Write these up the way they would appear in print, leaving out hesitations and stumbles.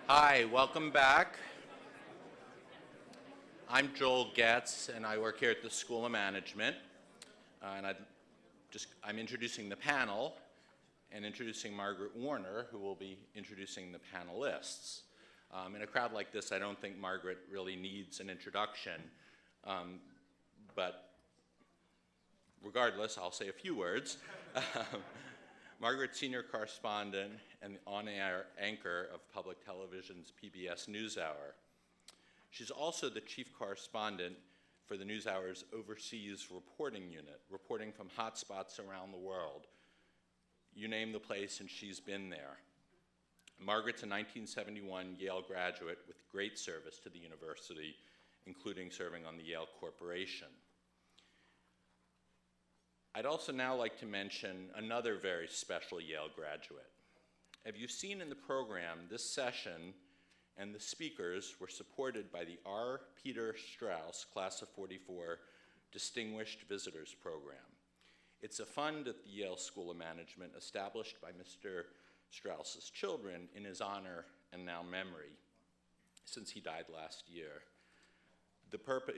Hi, welcome back. I'm Joel Getz, and I work here at the School of Management. I'm introducing the panel and introducing Margaret Warner, who will be introducing the panelists. In a crowd like this, I don't think Margaret really needs an introduction, but regardless, I'll say a few words. Margaret's senior correspondent and on-air anchor of public television's PBS NewsHour. She's also the chief correspondent for the NewsHour's overseas reporting unit, reporting from hotspots around the world. You name the place and she's been there. Margaret's a 1971 Yale graduate with great service to the university, including serving on the Yale Corporation. I'd also now like to mention another very special Yale graduate. As you've seen in the program, this session and the speakers were supported by the R. Peter Strauss Class of '44 Distinguished Visitors Program. It's a fund at the Yale School of Management established by Mr. Strauss's children in his honor and now memory, since he died last year. The purpose,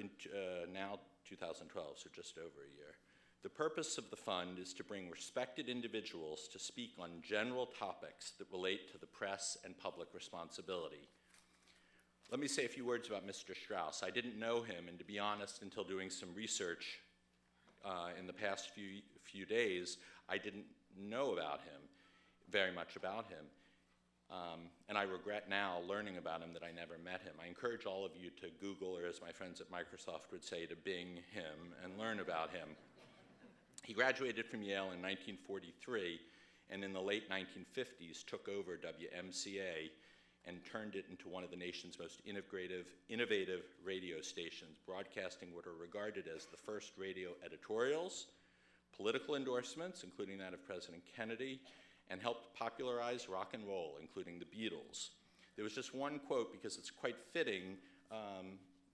now 2012, so just over a year. The purpose of the fund is to bring respected individuals to speak on general topics that relate to the press and public responsibility. Let me say a few words about Mr. Strauss. I didn't know him, and to be honest, until doing some research in the past few days, I didn't know about him, very much about him. And I regret now learning about him that I never met him. I encourage all of you to Google, or as my friends at Microsoft would say, to Bing him and learn about him. He graduated from Yale in 1943, and in the late 1950s took over WMCA and turned it into one of the nation's most innovative radio stations, broadcasting what are regarded as the first radio editorials, political endorsements, including that of President Kennedy, and helped popularize rock and roll, including the Beatles. There was just one quote, because it's quite fitting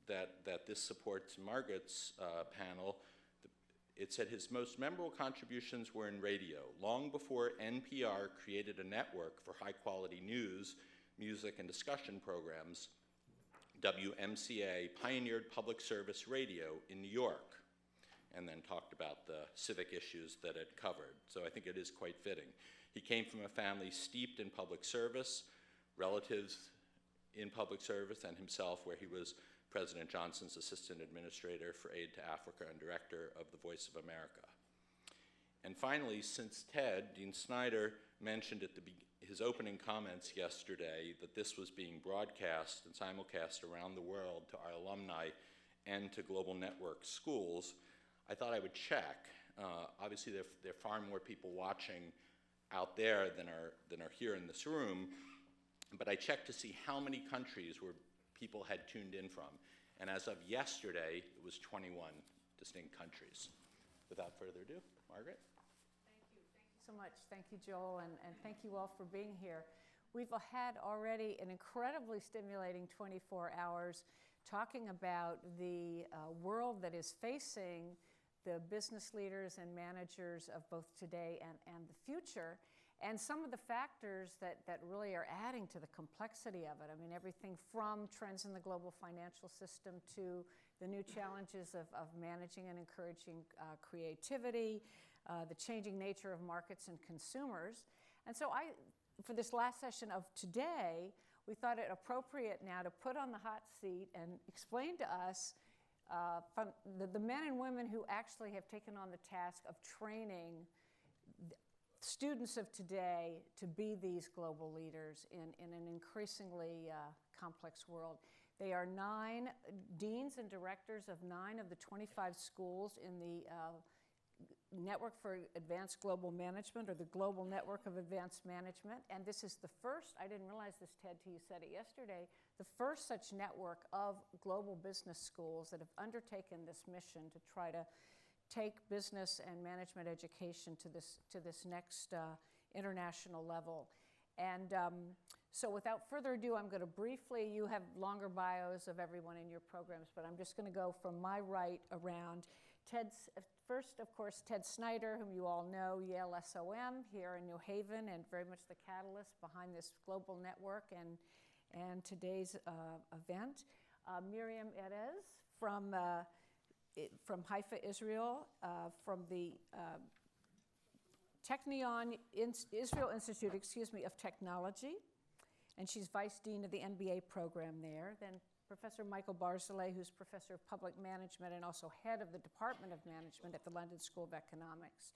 that this supports Margaret's panel. It said his most memorable contributions were in radio, long before NPR created a network for high-quality news, music, and discussion programs. WMCA pioneered public service radio in New York, and then talked about the civic issues that it covered. So I think it is quite fitting. He came from a family steeped in public service, relatives in public service, and himself, where he was President Johnson's assistant administrator for Aid to Africa and director of the Voice of America. And finally, since Ted, Dean Snyder, mentioned at his opening comments yesterday that this was being broadcast and simulcast around the world to our alumni and to Global Network schools, I thought I would check. Obviously, there are far more people watching out there than are here in this room, but I checked to see how many countries people had tuned in from. And as of yesterday, it was 21 distinct countries. Without further ado, Margaret? Thank you so much. Thank you, Joel, and thank you all for being here. We've had already an incredibly stimulating 24 hours talking about the world that is facing the business leaders and managers of both today and the future, and some of the factors that really are adding to the complexity of it. I mean, everything from trends in the global financial system to the new challenges of managing and encouraging creativity, the changing nature of markets and consumers. And so for this last session of today, we thought it appropriate now to put on the hot seat and explain to us from the men and women who actually have taken on the task of training students of today to be these global leaders in an increasingly complex world. They are 9 deans and directors of 9 of the 25 schools in the Network for Advanced Global Management, or the Global Network of Advanced Management. And this is the first, I didn't realize this, Ted, till you said it yesterday, the first such network of global business schools that have undertaken this mission to try to take business and management education to this next international level. And so without further ado, I'm going to briefly, you have longer bios of everyone in your programs, but I'm just going to go from my right around. First, of course, Ted Snyder, whom you all know, Yale SOM here in New Haven, and very much the catalyst behind this global network, and and today's event. Miriam Erez from Haifa, Israel, from the Technion Israel Institute, of Technology, and she's Vice Dean of the MBA program there. Then Professor Michael Barzilay, who's Professor of Public Management and also Head of the Department of Management at the London School of Economics.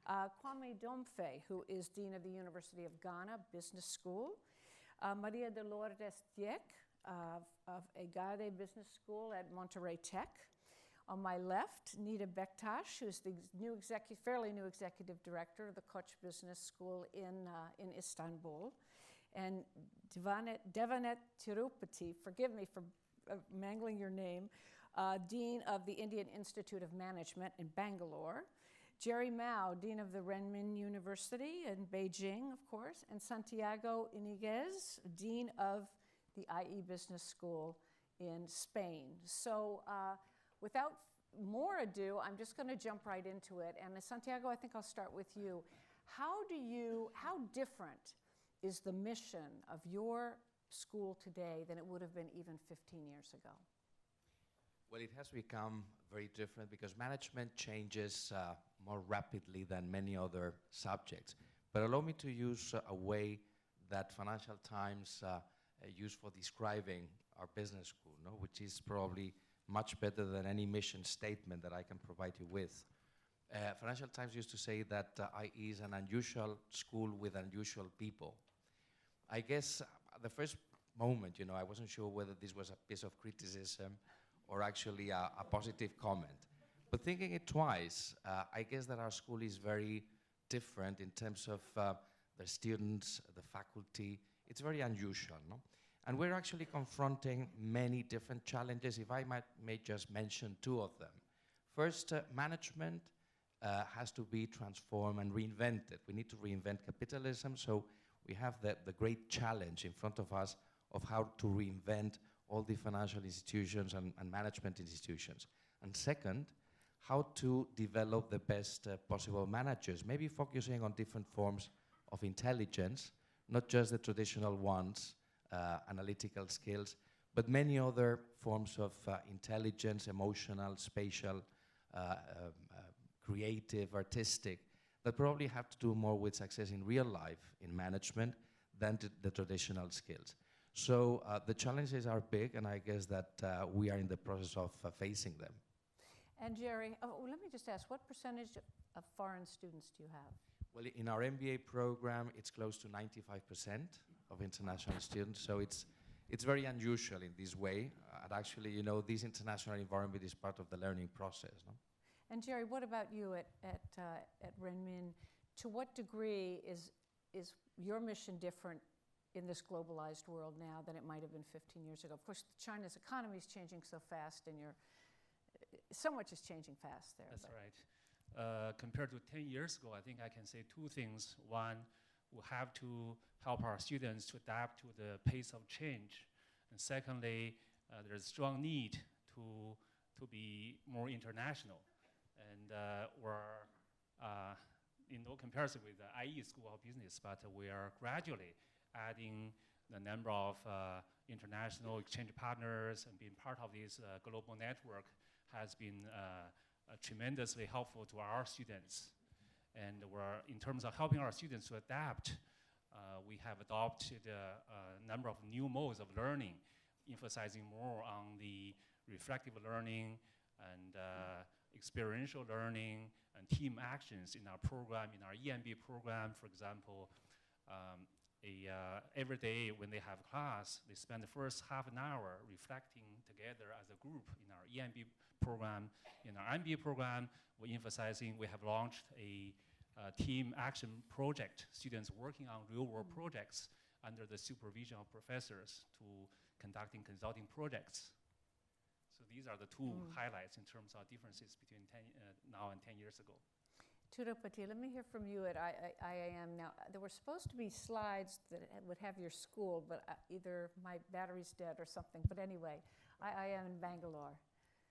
Kwame Domfe, who is Dean of the University of Ghana Business School. Maria de Lourdes Diek of Egade Business School at Monterrey Tech. On my left, Nida Bektash, who's the fairly new executive director of the Koç Business School in Istanbul. And Devanet Tirupati, forgive me for mangling your name, Dean of the Indian Institute of Management in Bangalore. Jerry Mao, Dean of the Renmin University in Beijing, of course. And Santiago Iniguez, Dean of the IE Business School in Spain. So without more ado, I'm just going to jump right into it. And Santiago, I think I'll start with you. How different is the mission of your school today than it would have been even 15 years ago? Well, it has become very different because management changes more rapidly than many other subjects. But allow me to use a way that Financial Times used for describing our business school, which is probably much better than any mission statement that I can provide you with. Financial Times used to say that IE is an unusual school with unusual people. I guess at the first moment, I wasn't sure whether this was a piece of criticism or actually a positive comment. But thinking it twice, I guess that our school is very different in terms of the students, the faculty. It's very unusual, no? And we're actually confronting many different challenges, if I may just mention two of them. First, management has to be transformed and reinvented. We need to reinvent capitalism, so we have the great challenge in front of us of how to reinvent all the financial institutions and management institutions. And second, how to develop the best possible managers, maybe focusing on different forms of intelligence, not just the traditional ones, analytical skills, but many other forms of intelligence, emotional, spatial, creative, artistic, that probably have to do more with success in real life in management than the traditional skills. So the challenges are big, and I guess that we are in the process of facing them. And Jerry, let me just ask, what percentage of foreign students do you have? Well, in our MBA program, it's close to 95% of international students, so it's very unusual in this way. And actually, this international environment is part of the learning process, no? And Jerry, what about you at Renmin? To what degree is your mission different in this globalized world now than it might have been 15 years ago? Of course, China's economy is changing so fast, and so much is changing fast there. That's right. Compared to 10 years ago, I think I can say two things. One, we have to help our students to adapt to the pace of change. And secondly, there's a strong need to be more international. And we're in no comparison with the IE School of Business, but we are gradually adding the number of international exchange partners, and being part of this global network has been tremendously helpful to our students. And in terms of helping our students to adapt, we have adopted a number of new modes of learning, emphasizing more on the reflective learning and experiential learning and team actions in our program. In our EMB program, for example, every day when they have class, they spend the first half an hour reflecting together as a group in our EMB program. In our MBA program, we have launched a team action project, students working on real-world projects under the supervision of professors to conducting consulting projects. So these are the two highlights in terms of differences between now and 10 years ago. Tirupati, let me hear from you at IIM. Now, there were supposed to be slides that would have your school, but either my battery's dead or something. But anyway, IIM in Bangalore.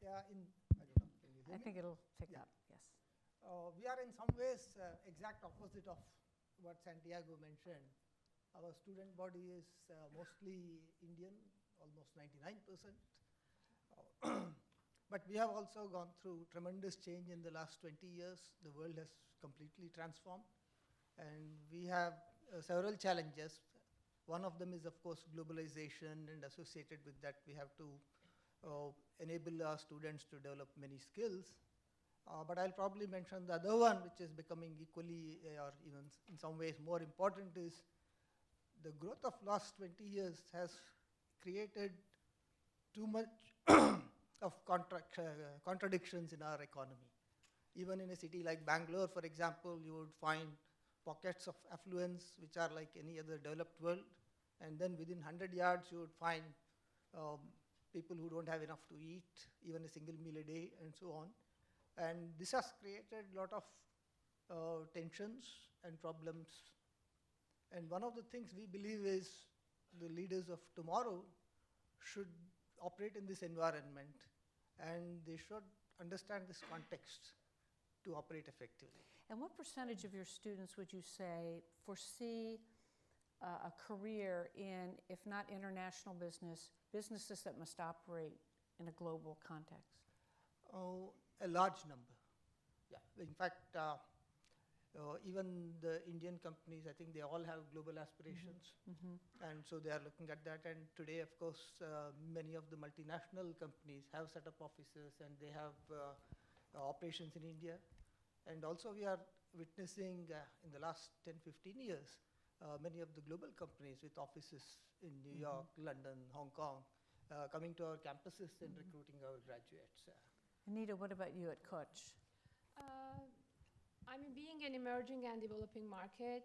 Yeah, I don't know. Can you hear I me? think it'll pick up, yes. We are in some ways exact opposite of what Santiago mentioned. Our student body is mostly Indian, almost 99%. But we have also gone through tremendous change in the last 20 years. The world has completely transformed. And we have several challenges. One of them is, of course, globalization, and associated with that, we have to enable our students to develop many skills. But I'll probably mention the other one, which is becoming equally, or even in some ways more important, is the growth of last 20 years has created too much of contradictions in our economy. Even in a city like Bangalore, for example, you would find pockets of affluence which are like any other developed world, and then within 100 yards you would find people who don't have enough to eat, even a single meal a day, and so on. And this has created a lot of tensions and problems. And one of the things we believe is the leaders of tomorrow should operate in this environment, and they should understand this context to operate effectively. And what percentage of your students would you say foresee a career in, if not international business, businesses that must operate in a global context? A large number. Yeah. In fact, even the Indian companies, I think they all have global aspirations. And so they are looking at that. And today, of course, many of the multinational companies have set up offices, and they have operations in India. And also we are witnessing in the last 10, 15 years, many of the global companies with offices in New York, London, Hong Kong, coming to our campuses and recruiting our graduates. Anita, what about you at Koch? I mean, being an emerging and developing market,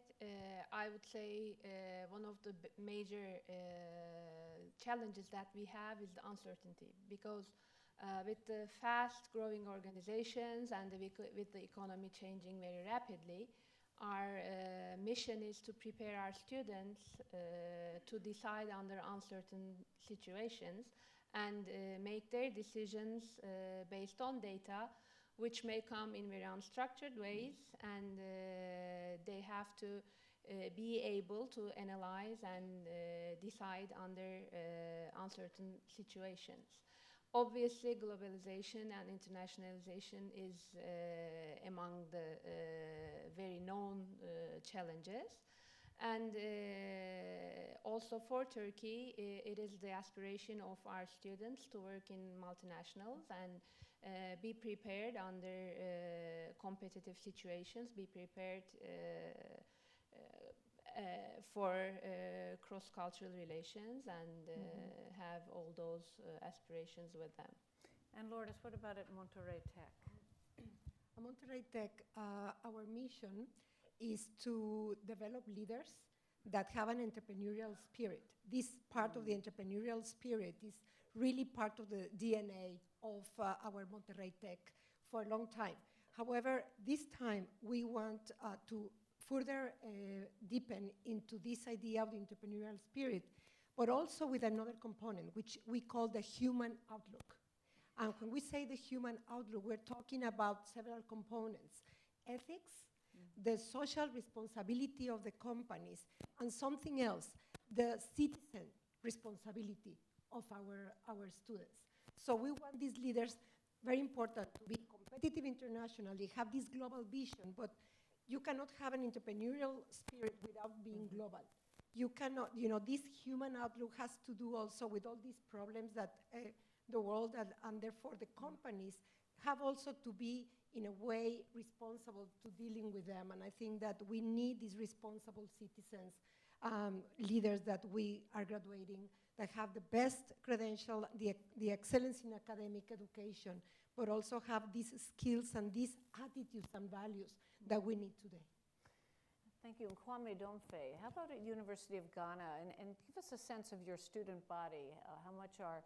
I would say one of the major challenges that we have is the uncertainty, because with the fast-growing organizations and with the economy changing very rapidly, our mission is to prepare our students to decide under uncertain situations and make their decisions based on data, which may come in very unstructured ways, and they have to be able to analyze and decide under uncertain situations. Obviously, globalization and internationalization is among the very known challenges. And also for Turkey, it is the aspiration of our students to work in multinationals and be prepared under competitive situations, be prepared for cross-cultural relations, and have all those aspirations with them. And Lourdes, what about at Monterrey Tech? At Monterrey Tech, our mission is to develop leaders that have an entrepreneurial spirit. This part of the entrepreneurial spirit is really part of the DNA of our Monterrey Tech for a long time. However, this time we want to further deepen into this idea of the entrepreneurial spirit, but also with another component, which we call the human outlook. And when we say the human outlook, we're talking about several components: ethics, the social responsibility of the companies, and something else, the citizen responsibility of our students. So we want these leaders, very important, to be competitive internationally, have this global vision, but you cannot have an entrepreneurial spirit without being global. You cannot, this human outlook has to do also with all these problems that the world and therefore the companies have also to be, in a way, responsible to dealing with them. And I think that we need these responsible citizens, leaders that we are graduating, that have the best credential, the excellence in academic education, but also have these skills and these attitudes and values that we need today. Thank you. And Kwame Domfe, how about at University of Ghana? And give us a sense of your student body. How much are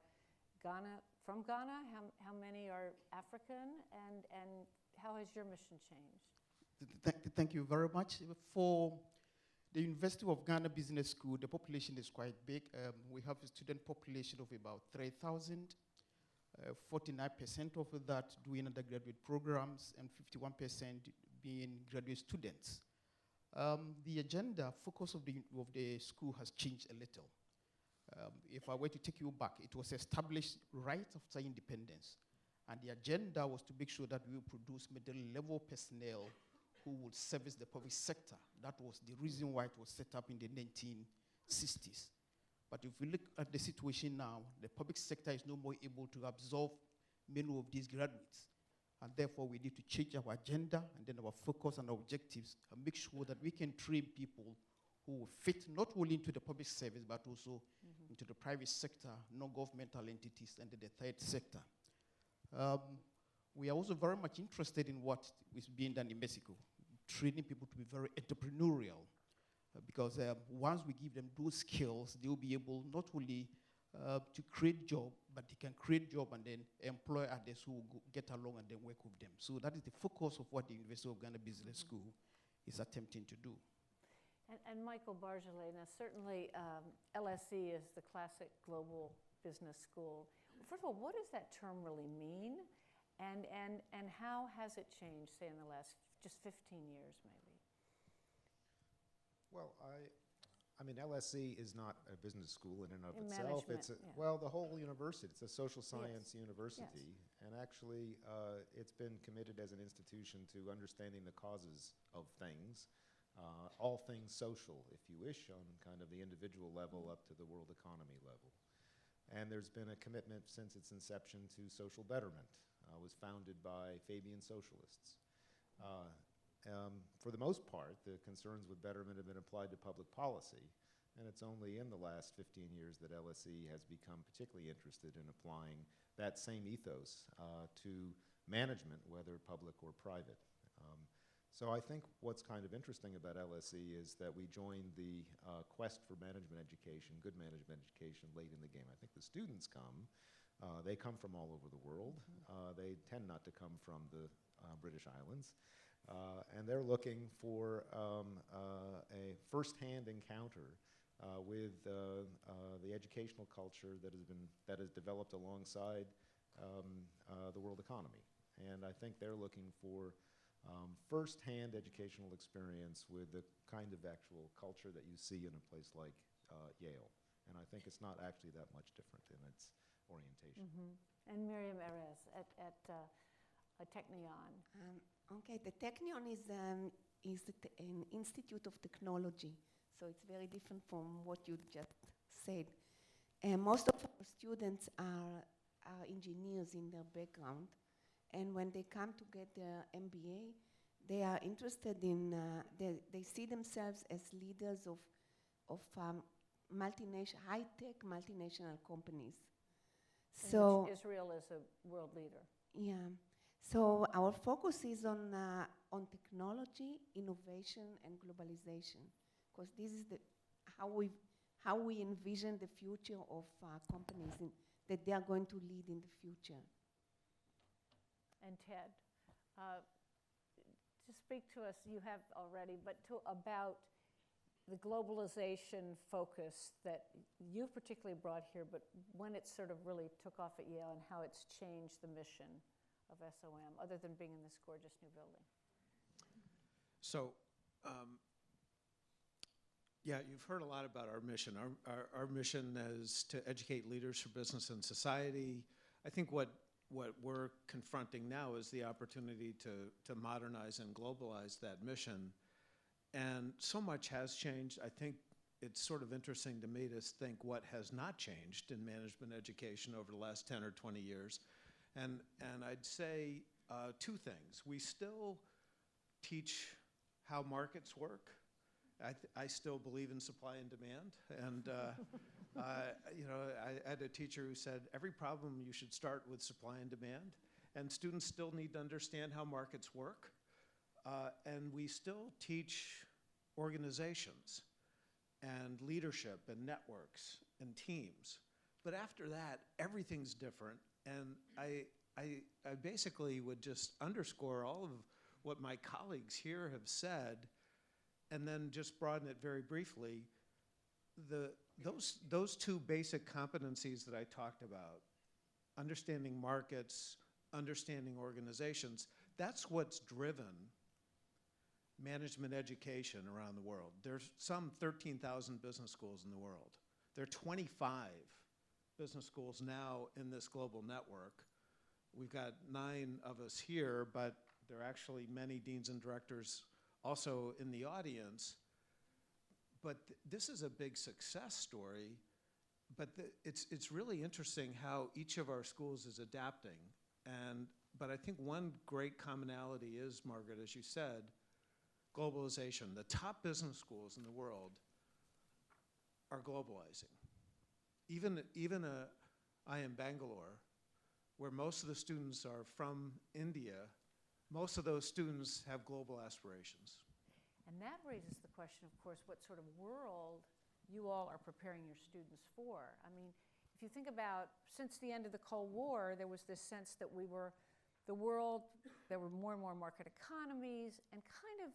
from Ghana? How many are African? And how has your mission changed? Thank you very much. For the University of Ghana Business School, the population is quite big. We have a student population of about 3,000. 49% of that doing undergraduate programs and 51% being graduate students. The agenda focus of the school has changed a little. If I were to take you back, it was established right after independence. And the agenda was to make sure that we will produce middle-level personnel who would service the public sector. That was the reason why it was set up in the 1960s. But if we look at the situation now, the public sector is no more able to absorb many of these graduates. And therefore, we need to change our agenda and then our focus and objectives and make sure that we can train people who will fit not only into the public service, but also into the private sector, non-governmental entities, and then the third sector. We are also very much interested in what is being done in Mexico, training people to be very entrepreneurial, because once we give them those skills, they will be able not only to create job, but they can create job and then employ others who will get along and then work with them. So that is the focus of what the University of Ghana Business School is attempting to do. And Michael Bargelet, now certainly LSE is the classic global business school. First of all, what does that term really mean? And how has it changed, say, in the last just 15 years, maybe? Well, I mean, LSE is not a business school in and of In itself. management, It's yeah. Well, the whole university. It's a social science university, Yes. and actually, it's been committed as an institution to understanding the causes of things, all things social, if you wish, on kind of the individual level up to the world economy level. And there's been a commitment since its inception to social betterment. It was founded by Fabian socialists. For the most part, the concerns with betterment have been applied to public policy, and it's only in the last 15 years that LSE has become particularly interested in applying that same ethos to management, whether public or private. So I think what's kind of interesting about LSE is that we joined the quest for management education, good management education, late in the game. I think the students come. They come from all over the world. They tend not to come from the British Islands. And they're looking for a first-hand encounter with the educational culture that has developed alongside the world economy. And I think they're looking for first-hand educational experience with the kind of actual culture that you see in a place like Yale. And I think it's not actually that much different in its orientation. And Miriam Erez at Technion. Okay, the Technion is an institute of technology, so it's very different from what you just said. Most of our students are engineers in their background, and when they come to get their MBA, they are interested in, they see themselves as leaders of high-tech multinational companies. So Israel is a world leader. Yeah. So our focus is on technology, innovation, and globalization, because this is how we envision the future of companies that they are going to lead in the future. And Ted, to speak to us, you have already, but about the globalization focus that you particularly brought here, but when it sort of really took off at Yale and how it's changed the mission of SOM, other than being in this gorgeous new building. So, yeah, you've heard a lot about our mission. Our mission is to educate leaders for business and society. I think what we're confronting now is the opportunity to modernize and globalize that mission. And so much has changed. I think it's sort of interesting to me to think what has not changed in management education over the last 10 or 20 years. And I'd say two things. We still teach how markets work. I still believe in supply and demand. And you know, I had a teacher who said, every problem you should start with supply and demand. And students still need to understand how markets work. And we still teach organizations and leadership and networks and teams. But after that, everything's different. And I basically would just underscore all of what my colleagues here have said, and then just broaden it very briefly. Those two basic competencies that I talked about, understanding markets, understanding organizations, that's what's driven management education around the world. There's some 13,000 business schools in the world. There are 25 business schools now in this global network. We've got 9 of us here, but there are actually many deans and directors also in the audience. But this is a big success story, but it's really interesting how each of our schools is adapting. But I think one great commonality is, Margaret, as you said, globalization. The top business schools in the world are globalizing. Even IIM Bangalore, where most of the students are from India, most of those students have global aspirations. And that raises the question, of course, what sort of world you all are preparing your students for. I mean, if you think about, since the end of the Cold War, there was this sense that we were the world, there were more and more market economies, and kind of,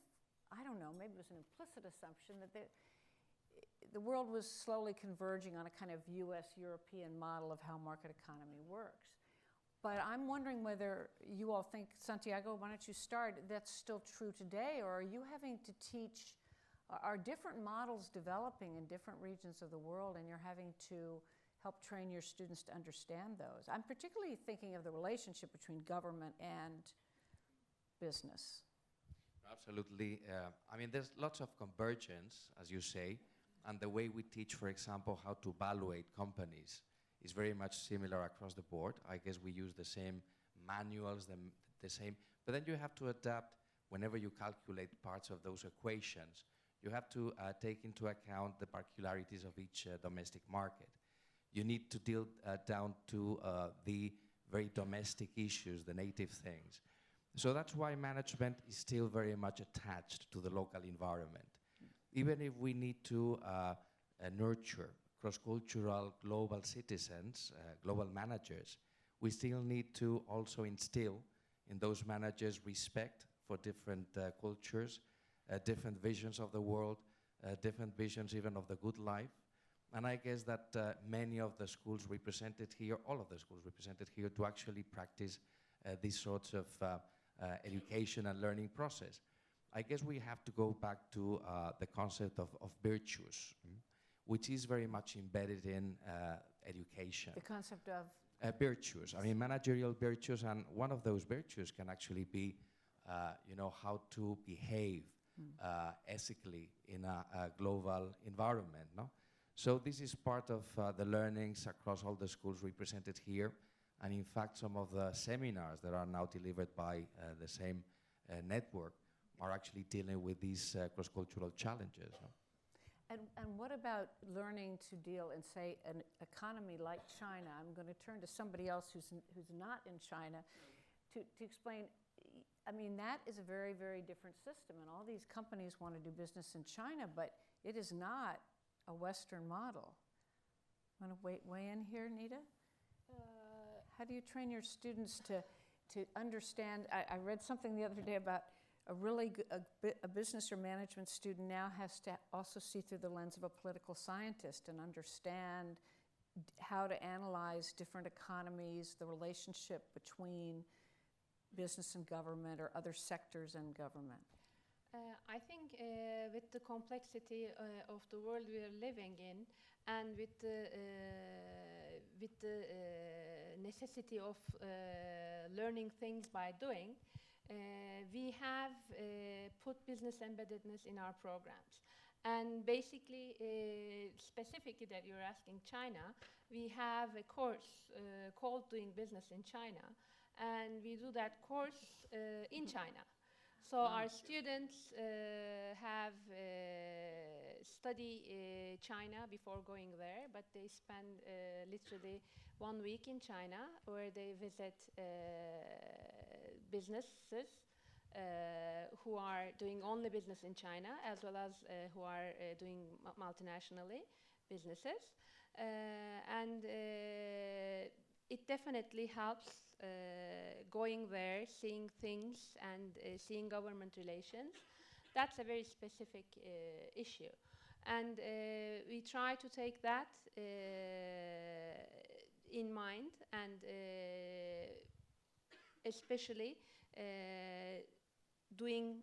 I don't know, maybe it was an implicit assumption that the world was slowly converging on a kind of US-European model of how market economy works. But I'm wondering whether you all think, Santiago, why don't you start, that's still true today, or are you having to teach, are different models developing in different regions of the world and you're having to help train your students to understand those? I'm particularly thinking of the relationship between government and business. Absolutely. I mean, there's lots of convergence, as you say, and the way we teach, for example, how to evaluate companies is very much similar across the board. I guess we use the same manuals, the same, but then you have to adapt whenever you calculate parts of those equations. You have to take into account the particularities of each domestic market. You need to deal down to the very domestic issues, the native things. So that's why management is still very much attached to the local environment. Even if we need to nurture cross-cultural global citizens, global managers, we still need to also instill in those managers respect for different cultures, different visions of the world, different visions even of the good life. And I guess that many of the schools represented here, all of the schools represented here, to actually practice these sorts of education and learning process. I guess we have to go back to the concept of virtues, which is very much embedded in education. The concept of? Virtues. I mean, managerial virtues, and one of those virtues can actually be, you know, how to behave ethically in a global environment, no? So this is part of the learnings across all the schools represented here, and in fact, some of the seminars that are now delivered by the same network are actually dealing with these cross-cultural challenges. No? And what about learning to deal in, say, an economy like China? I'm going to turn to somebody else who's not in China to explain. I mean, that is a very, very different system, and all these companies want to do business in China, but it is not a Western model. Want to weigh in here, Nita? How do you train your students to understand? I read something the other day about a business or management student now has to also see through the lens of a political scientist and understand how to analyze different economies, the relationship between business and government or other sectors and government. I think with the complexity of the world we are living in, and with the necessity of learning things by doing, we have put business embeddedness in our programs. And basically, specifically that you're asking China, we have a course called Doing Business in China, and we do that course in China. So our students have study China before going there, but they spend literally 1 week in China where they visit businesses who are doing only business in China, as well as who are doing multinationally businesses. And it definitely helps going there, seeing things, and seeing government relations. That's a very specific issue. And we try to take that in mind, and especially doing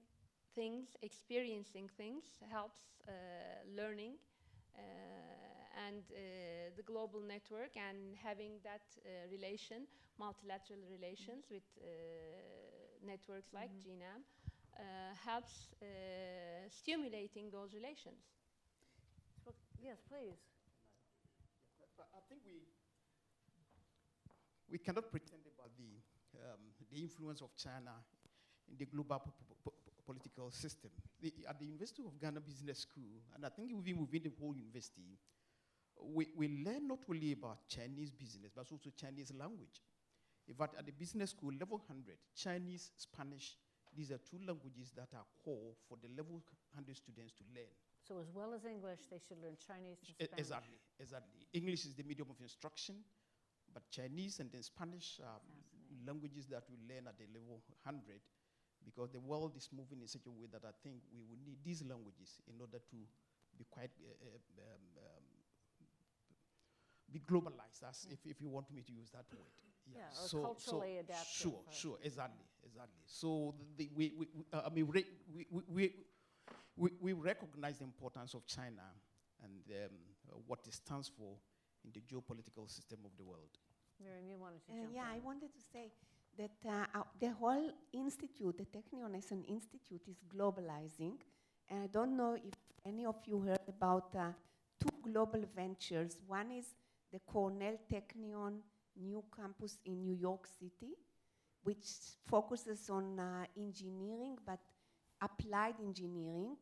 things, experiencing things helps learning and the global network, and having that relation, multilateral relations with networks like GNAM helps stimulating those relations. Yes, please. I think we cannot pretend about the influence of China in the global political system. At the University of Ghana Business School, and I think even within the whole university, we learn not only about Chinese business, but also Chinese language. In fact, at the business school, level 100, Chinese, Spanish, these are two languages that are core for the level 100 students to learn. So as well as English, they should learn Chinese and Spanish. Exactly. English is the medium of instruction, but Chinese and then Spanish are languages that we learn at the level 100, because the world is moving in such a way that I think we will need these languages in order to be quite be globalized, as if you want me to use that word. Yeah, or culturally adapted. Sure, exactly. So we recognize the importance of China and what it stands for in the geopolitical system of the world. Miriam, you wanted to jump in. I wanted to say that the whole institute, the Technion as an institute, is globalizing. And I don't know if any of you heard about two global ventures. One is the Cornell Technion new campus in New York City, which focuses on engineering, but applied engineering,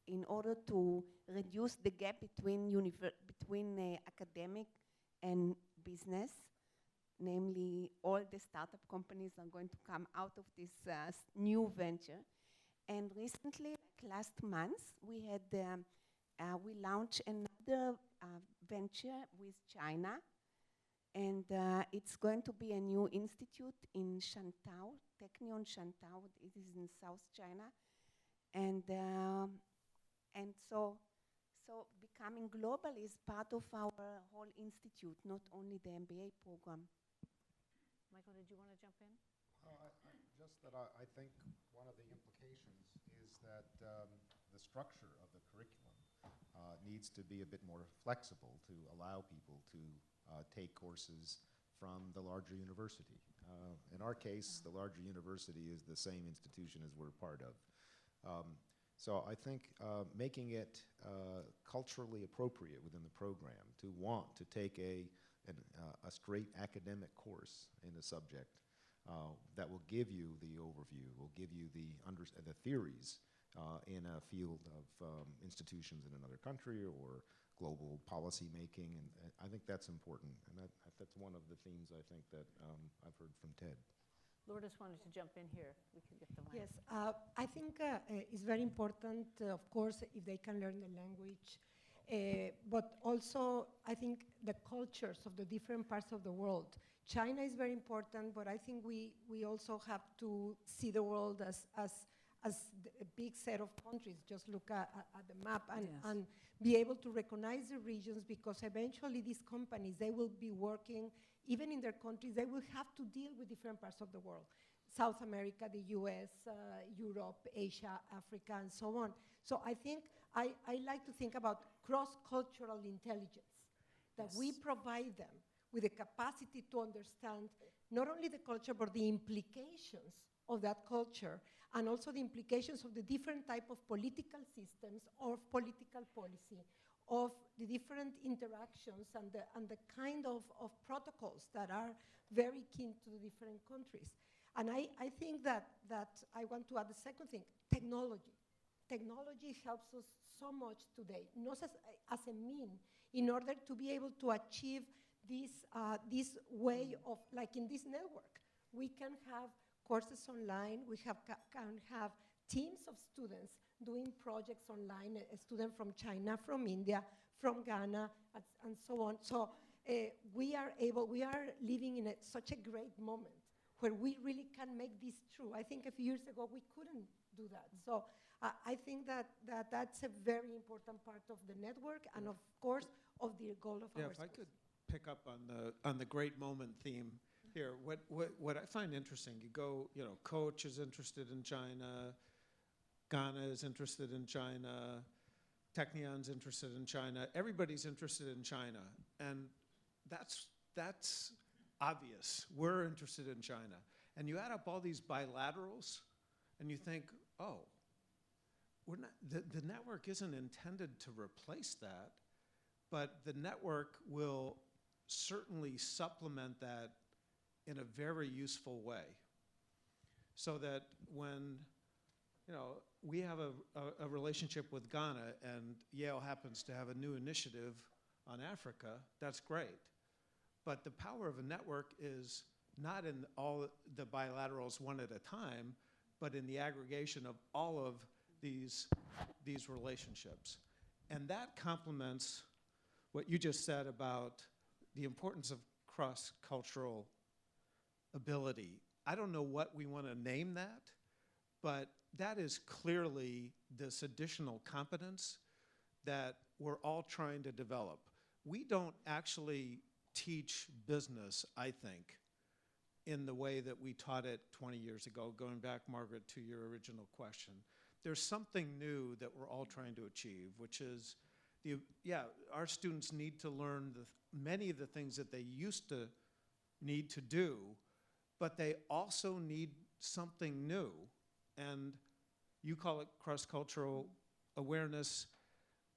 in order to reduce the gap between academic and business. Namely, all the startup companies are going to come out of this new venture. And recently, like last month, we launched another venture with China, and it's going to be a new institute in Shantou, Technion Shantou. It is in South China, and so becoming global is part of our whole institute, not only the MBA program. Michael, did you want to jump in? Just that I think one of the implications is that the structure of the curriculum needs to be a bit more flexible to allow people to take courses from the larger university. In our case, the larger university is the same institution as we're part of. So I think making it culturally appropriate within the program to want to take a straight academic course in a subject that will give you the overview, will give you the theories in a field of institutions in another country or global policy making, and I think that's important, and that's one of the themes I think that I've heard from Ted. Lourdes wanted to jump in here. We could get the mic. Yes, I think it's very important, of course, if they can learn the language, but also I think the cultures of the different parts of the world. China is very important, but I think we also have to see the world as a big set of countries. Just look at the map and be able to recognize the regions, because eventually these companies, they will be working, even in their countries, they will have to deal with different parts of the world. South America, the US, Europe, Asia, Africa, and so on. So I think I like to think about cross-cultural intelligence, that we provide them with the capacity to understand not only the culture, but the implications of that culture, and also the implications of the different type of political systems or political policy, of the different interactions and the kind of protocols that are very keen to the different countries. And I think that I want to add the second thing, technology. Technology helps us so much today, not as a mean, in order to be able to achieve this way of, like in this network, we can have courses online, we can have teams of students doing projects online, a student from China, from India, from Ghana, and so on. So we are living in such a great moment where we really can make this true. I think a few years ago we couldn't do that. So I think that's a very important part of the network, and of course of the goal of our if I could pick up on the great moment theme here. What I find interesting, you go, Coach is interested in China, Ghana is interested in China. Technion's interested in China. Everybody's interested in China. And that's obvious. We're interested in China. And you add up all these bilaterals, and you think, oh, the network isn't intended to replace that, but the network will certainly supplement that in a very useful way. So that when, we have a relationship with Ghana and Yale happens to have a new initiative on Africa, that's great. But the power of a network is not in all the bilaterals one at a time, but in the aggregation of all of these relationships. And that complements what you just said about the importance of cross-cultural ability. I don't know what we want to name that, but that is clearly this additional competence that we're all trying to develop. We don't actually teach business, I think, in the way that we taught it 20 years ago, going back, Margaret, to your original question. There's something new that we're all trying to achieve, which is, our students need to learn many of the things that they used to need to do, but they also need something new. And you call it cross-cultural awareness,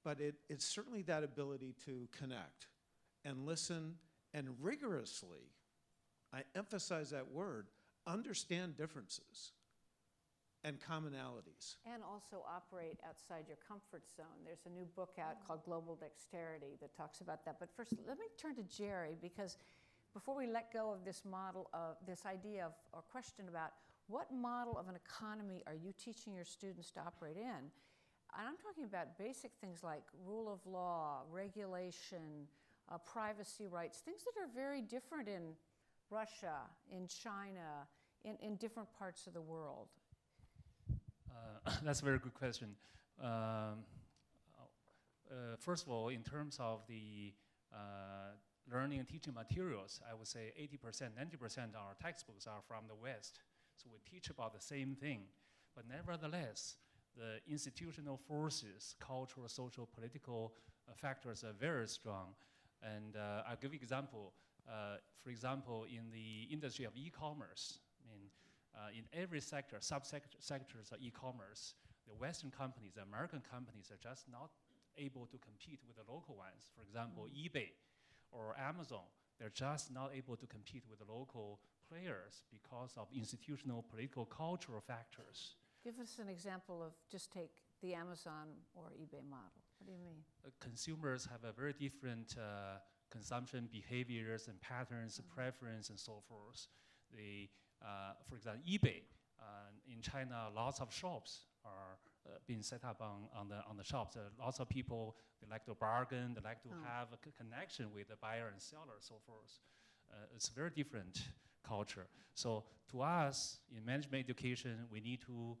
but it's certainly that ability to connect and listen and rigorously, I emphasize that word, understand differences and commonalities. And also operate outside your comfort zone. There's a new book out called Global Dexterity that talks about that. But first, let me turn to Jerry, because before we let go of this model of this idea of, or question about what model of an economy are you teaching your students to operate in? And I'm talking about basic things like rule of law, regulation, privacy rights, things that are very different in Russia, in China, in different parts of the world. That's a very good question. First of all, in terms of the learning and teaching materials, I would say 80%, 90% of our textbooks are from the West. So we teach about the same thing. But nevertheless, the institutional forces, cultural, social, political factors are very strong. And I'll give you an example. For example, in the industry of e-commerce, in every sector, sectors of e-commerce, the Western companies, the American companies are just not able to compete with the local ones. For example, eBay or Amazon, they're just not able to compete with the local players because of institutional, political, cultural factors. Give us an example of, just take the Amazon or eBay model. What do you mean? Consumers have a very different consumption behaviors and patterns, preference, and so forth. For example, eBay, in China, lots of shops are being set up on the shops. Lots of people, they like to bargain, they like to have a connection with the buyer and seller, so forth. It's a very different culture. So to us, in management education, we need to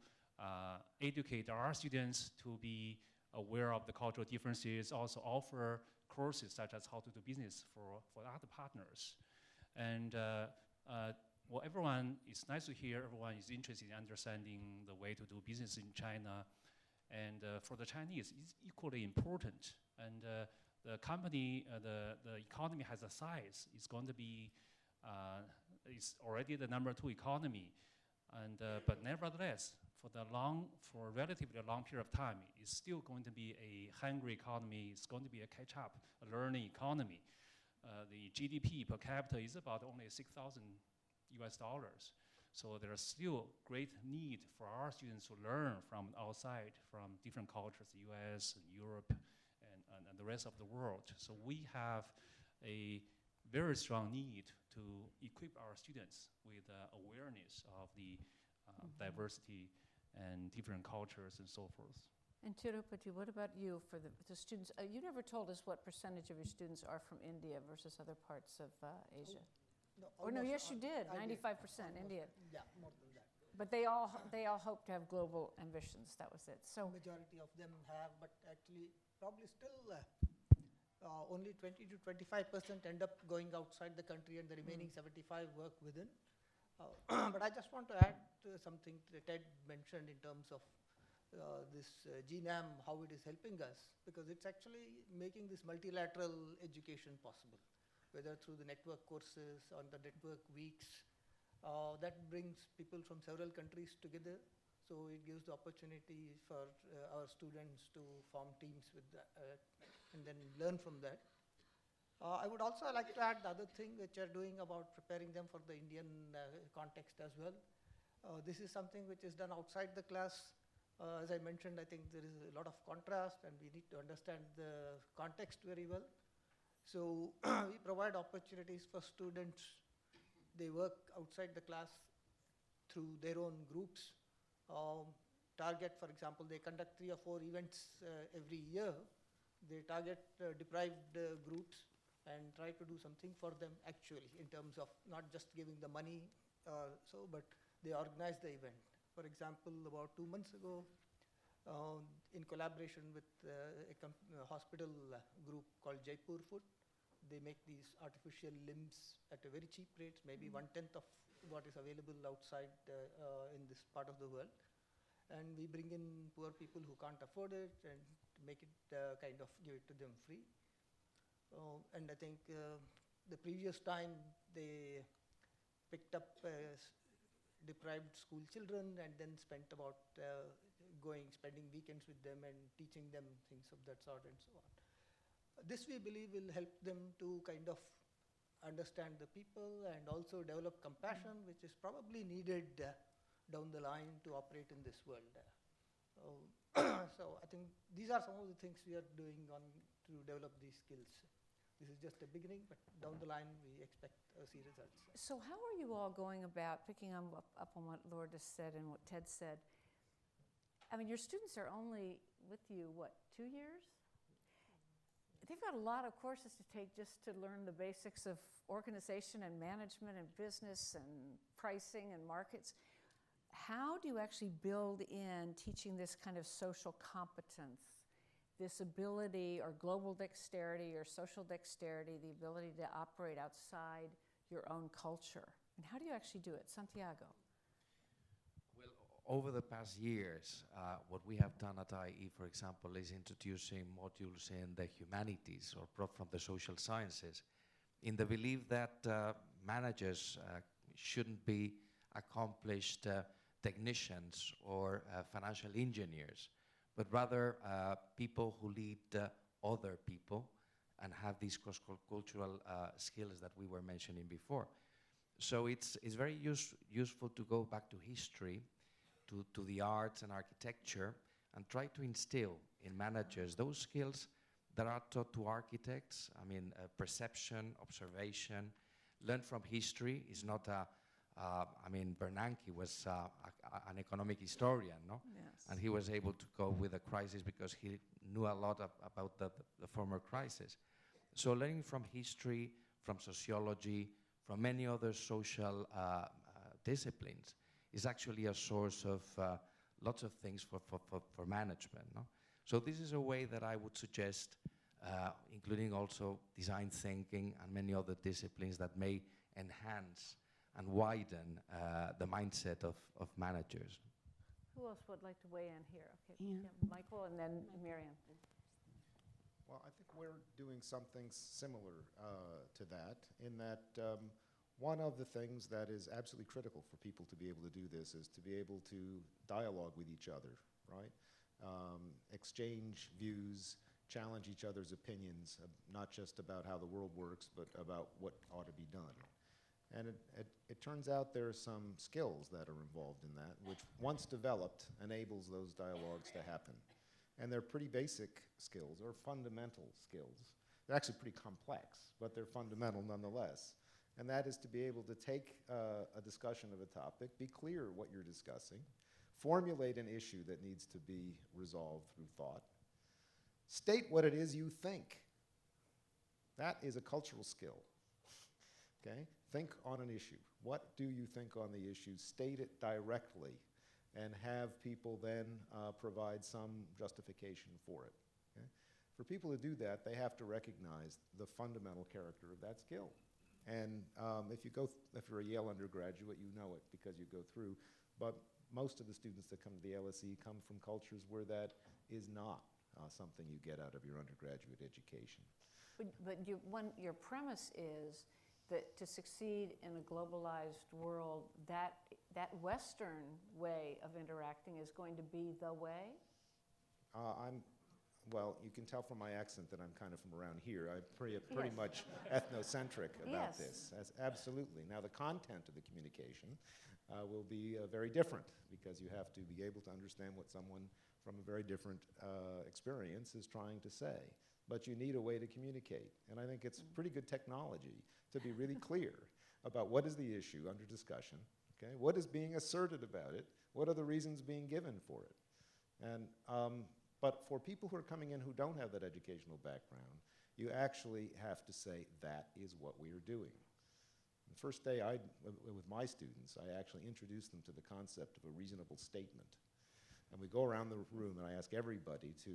educate our students to be aware of the cultural differences, also offer courses such as how to do business for other partners. And well, everyone, it's nice to hear everyone is interested in understanding the way to do business in China. And for the Chinese, it's equally important. And the company, the economy has a size. It's going to be, it's already the #2 economy. And but nevertheless, for a relatively long period of time, it's still going to be a hungry economy. It's going to be a catch-up, a learning economy. The GDP per capita is about only $6,000 US. So there's still great need for our students to learn from outside, from different cultures, the US, and Europe, and the rest of the world. So we have a very strong need to equip our students with awareness of the diversity and different cultures and so forth. And Tirupati, what about you for the students? You never told us what percentage of your students are from India versus other parts of Asia. No, yes, you did. 95% India. Yeah, more than that. But they all hope to have global ambitions. That was it. So majority of them have, but actually probably still only 20 to 25% end up going outside the country, and the remaining 75 work within. But I just want to add to something that Ted mentioned in terms of this GNAM, how it is helping us, because it's actually making this multilateral education possible, whether through the network courses, on the network weeks. That brings people from several countries together, so it gives the opportunity for our students to form teams with and then learn from that. I would also like to add the other thing which are doing about preparing them for the Indian context as well. This is something which is done outside the class. As I mentioned, I think there is a lot of contrast and we need to understand the context very well. So we provide opportunities for students. They work outside the class through their own groups. Target, for example, they conduct 3 or 4 events every year. They target deprived groups and try to do something for them actually, in terms of not just giving the money, but they organize the event. For example, about 2 months ago, in collaboration with a hospital group called Jaipur Food, they make these artificial limbs at a very cheap rate, maybe 1/10 of what is available outside in this part of the world. And we bring in poor people who can't afford it and make it kind of give it to them free. And I think the previous time they picked up deprived school children and then spent about spending weekends with them and teaching them things of that sort and so on. This we believe will help them to kind of understand the people and also develop compassion, which is probably needed down the line to operate in this world. So I think these are some of the things we are doing to develop these skills. This is just a beginning, but down the line we expect to see results. So how are you all going about picking up on what Lourdes said and what Ted said? I mean, your students are only with you, what, 2 years? They've got a lot of courses to take just to learn the basics of organization and management and business and pricing and markets. How do you actually build in teaching this kind of social competence, this ability or global dexterity or social dexterity, the ability to operate outside your own culture? And how do you actually do it? Santiago. Well, over the past years, what we have done at IE, for example, is introducing modules in the humanities or from the social sciences, in the belief that managers shouldn't be accomplished technicians or financial engineers, but rather people who lead other people and have these cross-cultural skills that we were mentioning before. So it's very useful to go back to history, to the arts and architecture, and try to instill in managers those skills that are taught to architects. I mean, perception, observation, learn from history is not I mean, Bernanke was an economic historian, no? Yes. And he was able to cope with the crisis because he knew a lot about the former crisis. So learning from history, from sociology, from many other social disciplines is actually a source of lots of things for management, no? So this is a way that I would suggest, including also design thinking and many other disciplines that may enhance and widen the mindset of managers. Who else would like to weigh in here? Okay, Yeah. Michael and then Miriam. Well, I think we're doing something similar to that, in that one of the things that is absolutely critical for people to be able to do this is to be able to dialogue with each other, right? Exchange views, challenge each other's opinions, not just about how the world works, but about what ought to be done. And it turns out there are some skills that are involved in that, which once developed enables those dialogues to happen. And they're pretty basic skills, or fundamental skills. They're actually pretty complex, but they're fundamental nonetheless. And that is to be able to take a discussion of a topic, be clear what you're discussing, formulate an issue that needs to be resolved through thought, state what it is you think. That is a cultural skill, okay? Think on an issue. What do you think on the issue? State it directly and have people then provide some justification for it. Okay? For people to do that, they have to recognize the fundamental character of that skill. And if you're a Yale undergraduate, you know it because you go through. But most of the students that come to the LSE come from cultures where that is not something you get out of your undergraduate education. But your premise is that to succeed in a globalized world, that Western way of interacting is going to be the way? Well, you can tell from my accent that I'm kind of from around here. I'm pretty much ethnocentric about this. Absolutely. Now, the content of the communication will be very different because you have to be able to understand what someone from a very different experience is trying to say. But you need a way to communicate. And I think it's pretty good technology to be really clear about what is the issue under discussion, okay? What is being asserted about it? What are the reasons being given for it? And but for people who are coming in who don't have that educational background, you actually have to say, that is what we are doing. The first day with my students, I actually introduced them to the concept of a reasonable statement. And we go around the room and I ask everybody to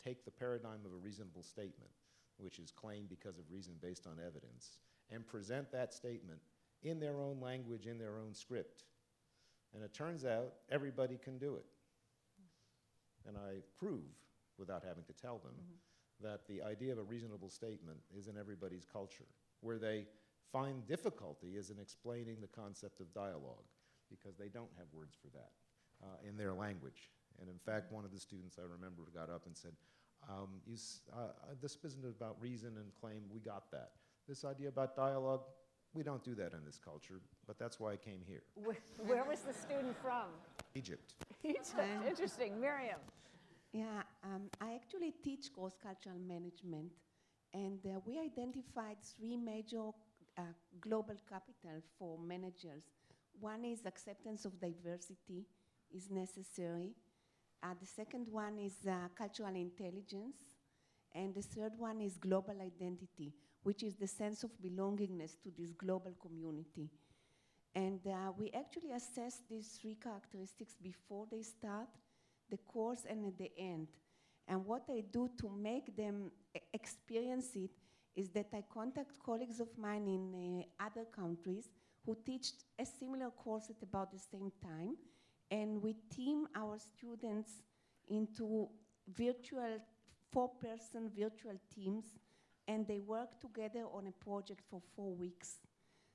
take the paradigm of a reasonable statement, which is claimed because of reason based on evidence, and present that statement in their own language, in their own script. And it turns out everybody can do it. And I prove, without having to tell them, that the idea of a reasonable statement is in everybody's culture. Where they find difficulty is in explaining the concept of dialogue, because they don't have words for that in their language. And in fact, one of the students I remember got up and said, this isn't about reason and claim, we got that. This idea about dialogue, we don't do that in this culture, but that's why I came here. Where was the student from? Egypt. Egypt, interesting. Miriam. Yeah, I actually teach cross-cultural management, and we identified 3 major global capital for managers. One is acceptance of diversity is necessary. The second one is cultural intelligence. And the third one is global identity, which is the sense of belongingness to this global community. And we actually assess these 3 characteristics before they start the course and at the end. And what I do to make them experience it is that I contact colleagues of mine in other countries who teach a similar course at about the same time. And we team our students into virtual 4-person virtual teams, and they work together on a project for 4 weeks.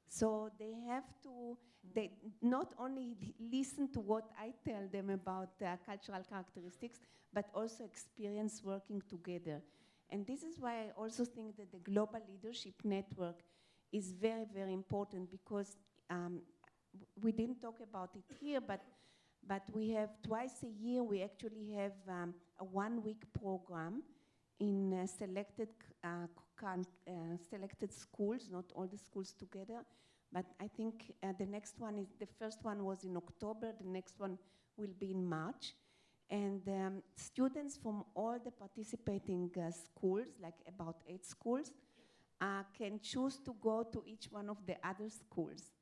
So they have to, they not only listen to what I tell them about cultural characteristics, but also experience working together. And this is why I also think that the Global Leadership Network is very, very important, because we didn't talk about it here, but we have twice a year, we actually have a 1-week program in selected schools, not all the schools together, but I think the next one is, the first one was in October, the next one will be in March. And students from all the participating schools, like about 8 schools, can choose to go to each one of the other schools.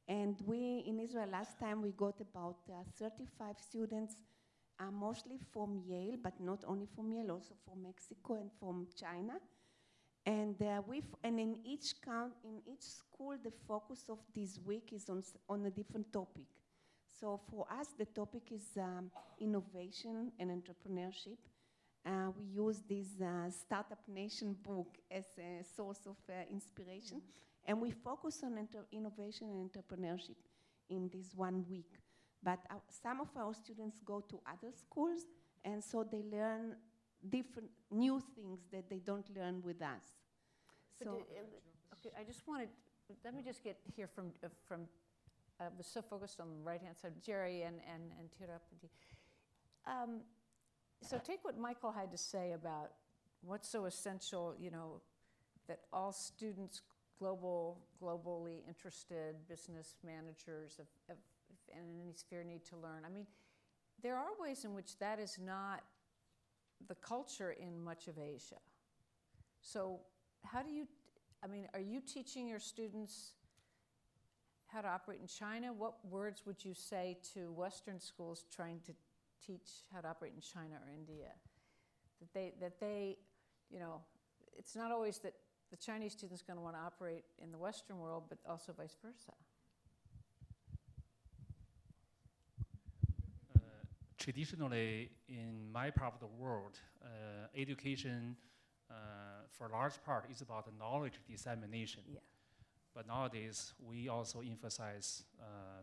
And we, in Israel, last time we got about 35 students, mostly from Yale, but not only from Yale, also from Mexico and from China. And in each school, the focus of this week is on a different topic. So for us, the topic is innovation and entrepreneurship. We use this Startup Nation book as a source of inspiration. And we focus on innovation and entrepreneurship in this 1 week. But some of our students go to other schools, and so they learn different new things that they don't learn with us. So, okay, I just wanted, let me just get here from I was so focused on the right-hand side, Jerry and Tirupati. So take what Michael had to say about what's so essential, you know, that all students, globally interested business managers and in any sphere need to learn. I mean, there are ways in which that is not the culture in much of Asia. So how do you, I mean, are you teaching your students how to operate in China? What words would you say to Western schools trying to teach how to operate in China or India? That they, you know, it's not always that the Chinese student's going to want to operate in the Western world, but also vice versa. traditionally, in my part of the world, education, for a large part, is about the knowledge dissemination. Yeah. But nowadays, we also emphasize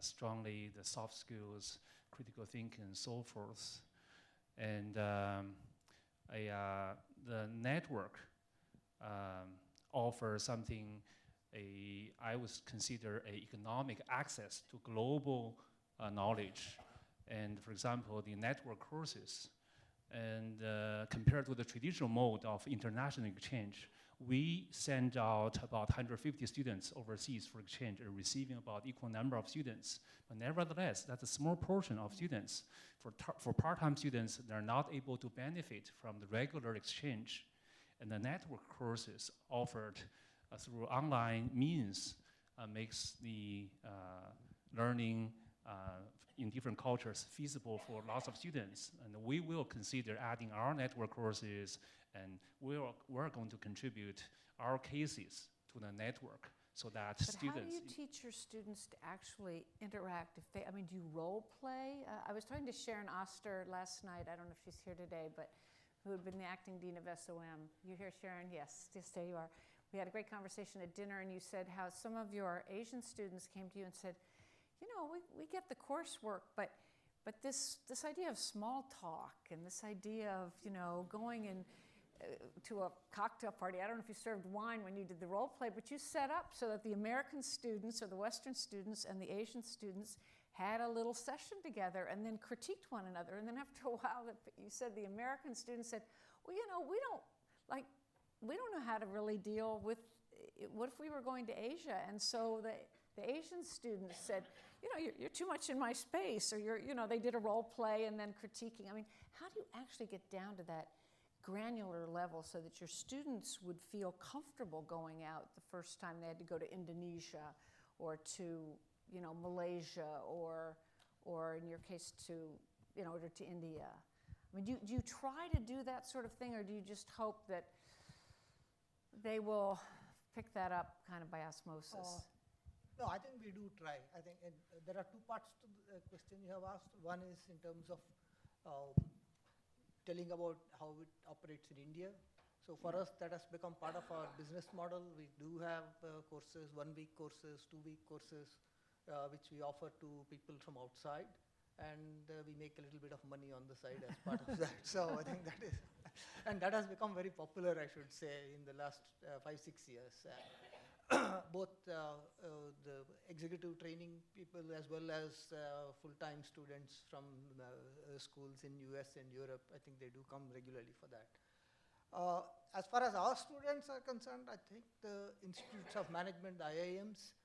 strongly the soft skills, critical thinking, and so forth. And the network offers something I would consider a economic access to global knowledge. And for example, the network courses, and compared to the traditional mode of international exchange, we send out about 150 students overseas for exchange and receiving about equal number of students. But nevertheless, that's a small portion of students. For part-time students, they're not able to benefit from the regular exchange. And the network courses offered through online means makes the learning in different cultures feasible for lots of students. And we will consider adding our network courses, and we're going to contribute our cases to the network so that But students... how do you teach your students to actually interact? I mean, do you role play? I was talking to Sharon Oster last night. I don't know if she's here today, but who had been the acting dean of SOM. You here, Sharon? Yes, there you are. We had a great conversation at dinner, and you said how some of your Asian students came to you and said, you know, we get the coursework, but this idea of small talk and this idea of, you know, going in to a cocktail party. I don't know if you served wine when you did the role play, but you set up so that the American students or the Western students and the Asian students had a little session together and then critiqued one another. And then after a while, you said the American students said, well, you know, we don't know how to really deal with what if we were going to Asia? And so the Asian students said, you know, you're too much in my space, or they did a role play and then critiquing. I mean, how do you actually get down to that granular level so that your students would feel comfortable going out the first time they had to go to Indonesia or to, you know, Malaysia or in your case to India? I mean, do you try to do that sort of thing, or do you just hope that they will pick that up kind of by osmosis? No, I think we do try. I think there are two parts to the question you have asked. One is in terms of telling about how it operates in India. So for us, that has become part of our business model. We do have courses, 1-week courses, 2-week courses, which we offer to people from outside. And we make a little bit of money on the side as part of that. So I think that is, and that has become very popular, I should say, in the last 5-6 years. Both the executive training people as well as full-time students from schools in US and Europe, I think they do come regularly for that. As far as our students are concerned, I think the institutes of management, the IIMs,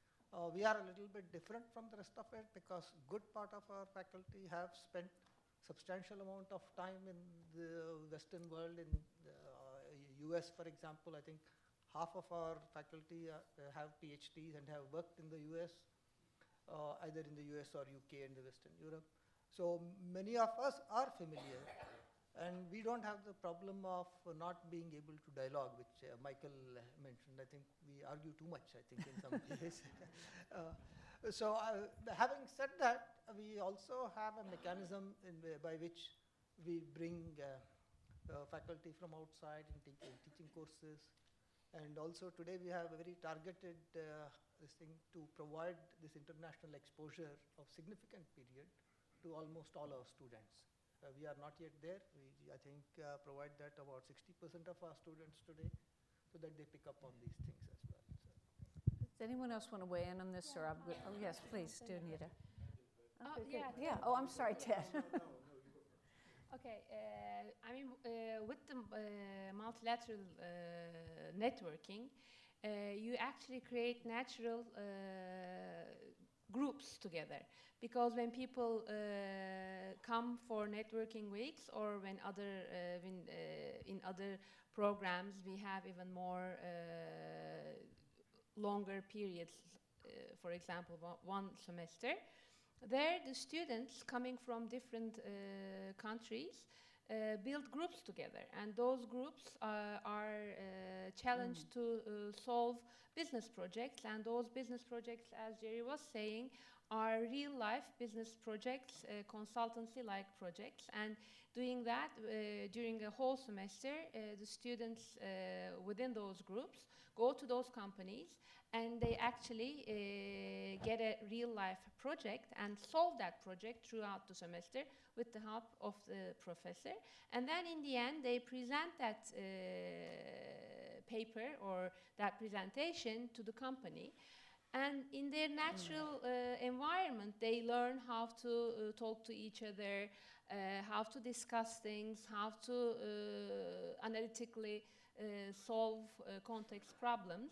we are a little bit different from the rest of it because good part of our faculty have spent substantial amount of time in the Western world. In the US, for example, I think half of our faculty have PhDs and have worked in the US, either in the US or UK and the Western Europe. So many of us are familiar, and we don't have the problem of not being able to dialogue, which Michael mentioned. I think we argue too much, I think, in some cases. So having said that, we also have a mechanism by which we bring faculty from outside in teaching courses. And also today we have a very targeted this thing to provide this international exposure of significant period to almost all our students. We are not yet there. We, I think, provide that about 60% of our students today so that they pick up on these things as well. So. Does anyone else want to weigh in on this? Or I'm good? Oh, yes, please, do, Nita. Okay, yeah, yeah. Oh, I'm sorry, Ted. Okay, I mean, with the multilateral networking, you actually create natural groups together. Because when people come for networking weeks, or when in other programs we have even more longer periods, for example, one semester, there the students coming from different countries build groups together. And those groups are challenged to solve business projects. And those business projects, as Jerry was saying, are real-life business projects, consultancy-like projects. And doing that during a whole semester, the students within those groups go to those companies and they actually get a real-life project and solve that project throughout the semester with the help of the professor. And then in the end, they present that paper or that presentation to the company. And in their natural environment, they learn how to talk to each other, how to discuss things, how to analytically solve complex problems,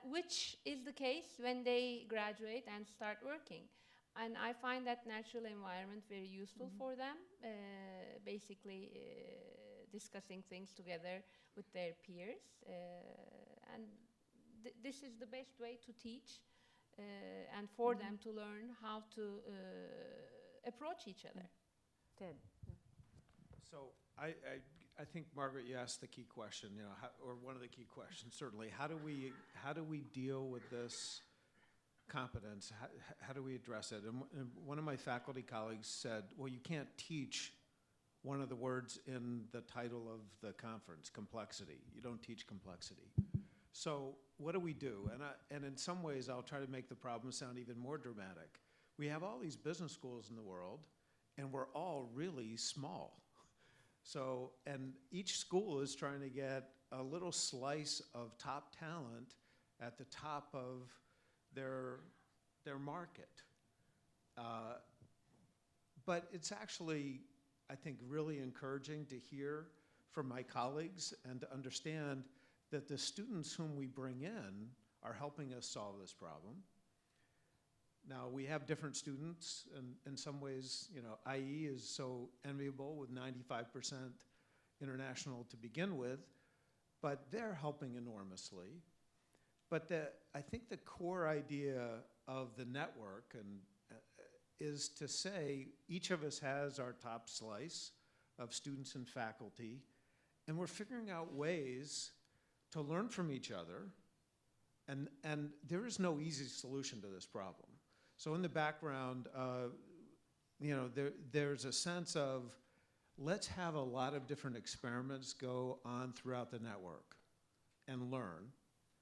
which is the case when they graduate and start working. And I find that natural environment very useful for them, basically discussing things together with their peers. And this is the best way to teach and for them to learn how to approach each other. Ted. So I think, Margaret, you asked the key question, you know, or one of the key questions, certainly. How do we deal with this competence? How do we address it? And one of my faculty colleagues said, well, you can't teach one of the words in the title of the conference, complexity. You don't teach complexity. So what do we do? And in some ways, I'll try to make the problem sound even more dramatic. We have all these business schools in the world, and we're all really small. So, and each school is trying to get a little slice of top talent at the top of their market. But it's actually, I think, really encouraging to hear from my colleagues and to understand that the students whom we bring in are helping us solve this problem. Now, we have different students, and in some ways, you know, IE is so enviable with 95% international to begin with, but they're helping enormously. But I think the core idea of the network is to say each of us has our top slice of students and faculty, and we're figuring out ways to learn from each other, and there is no easy solution to this problem. So in the background, you know, there's a sense of let's have a lot of different experiments go on throughout the network and learn,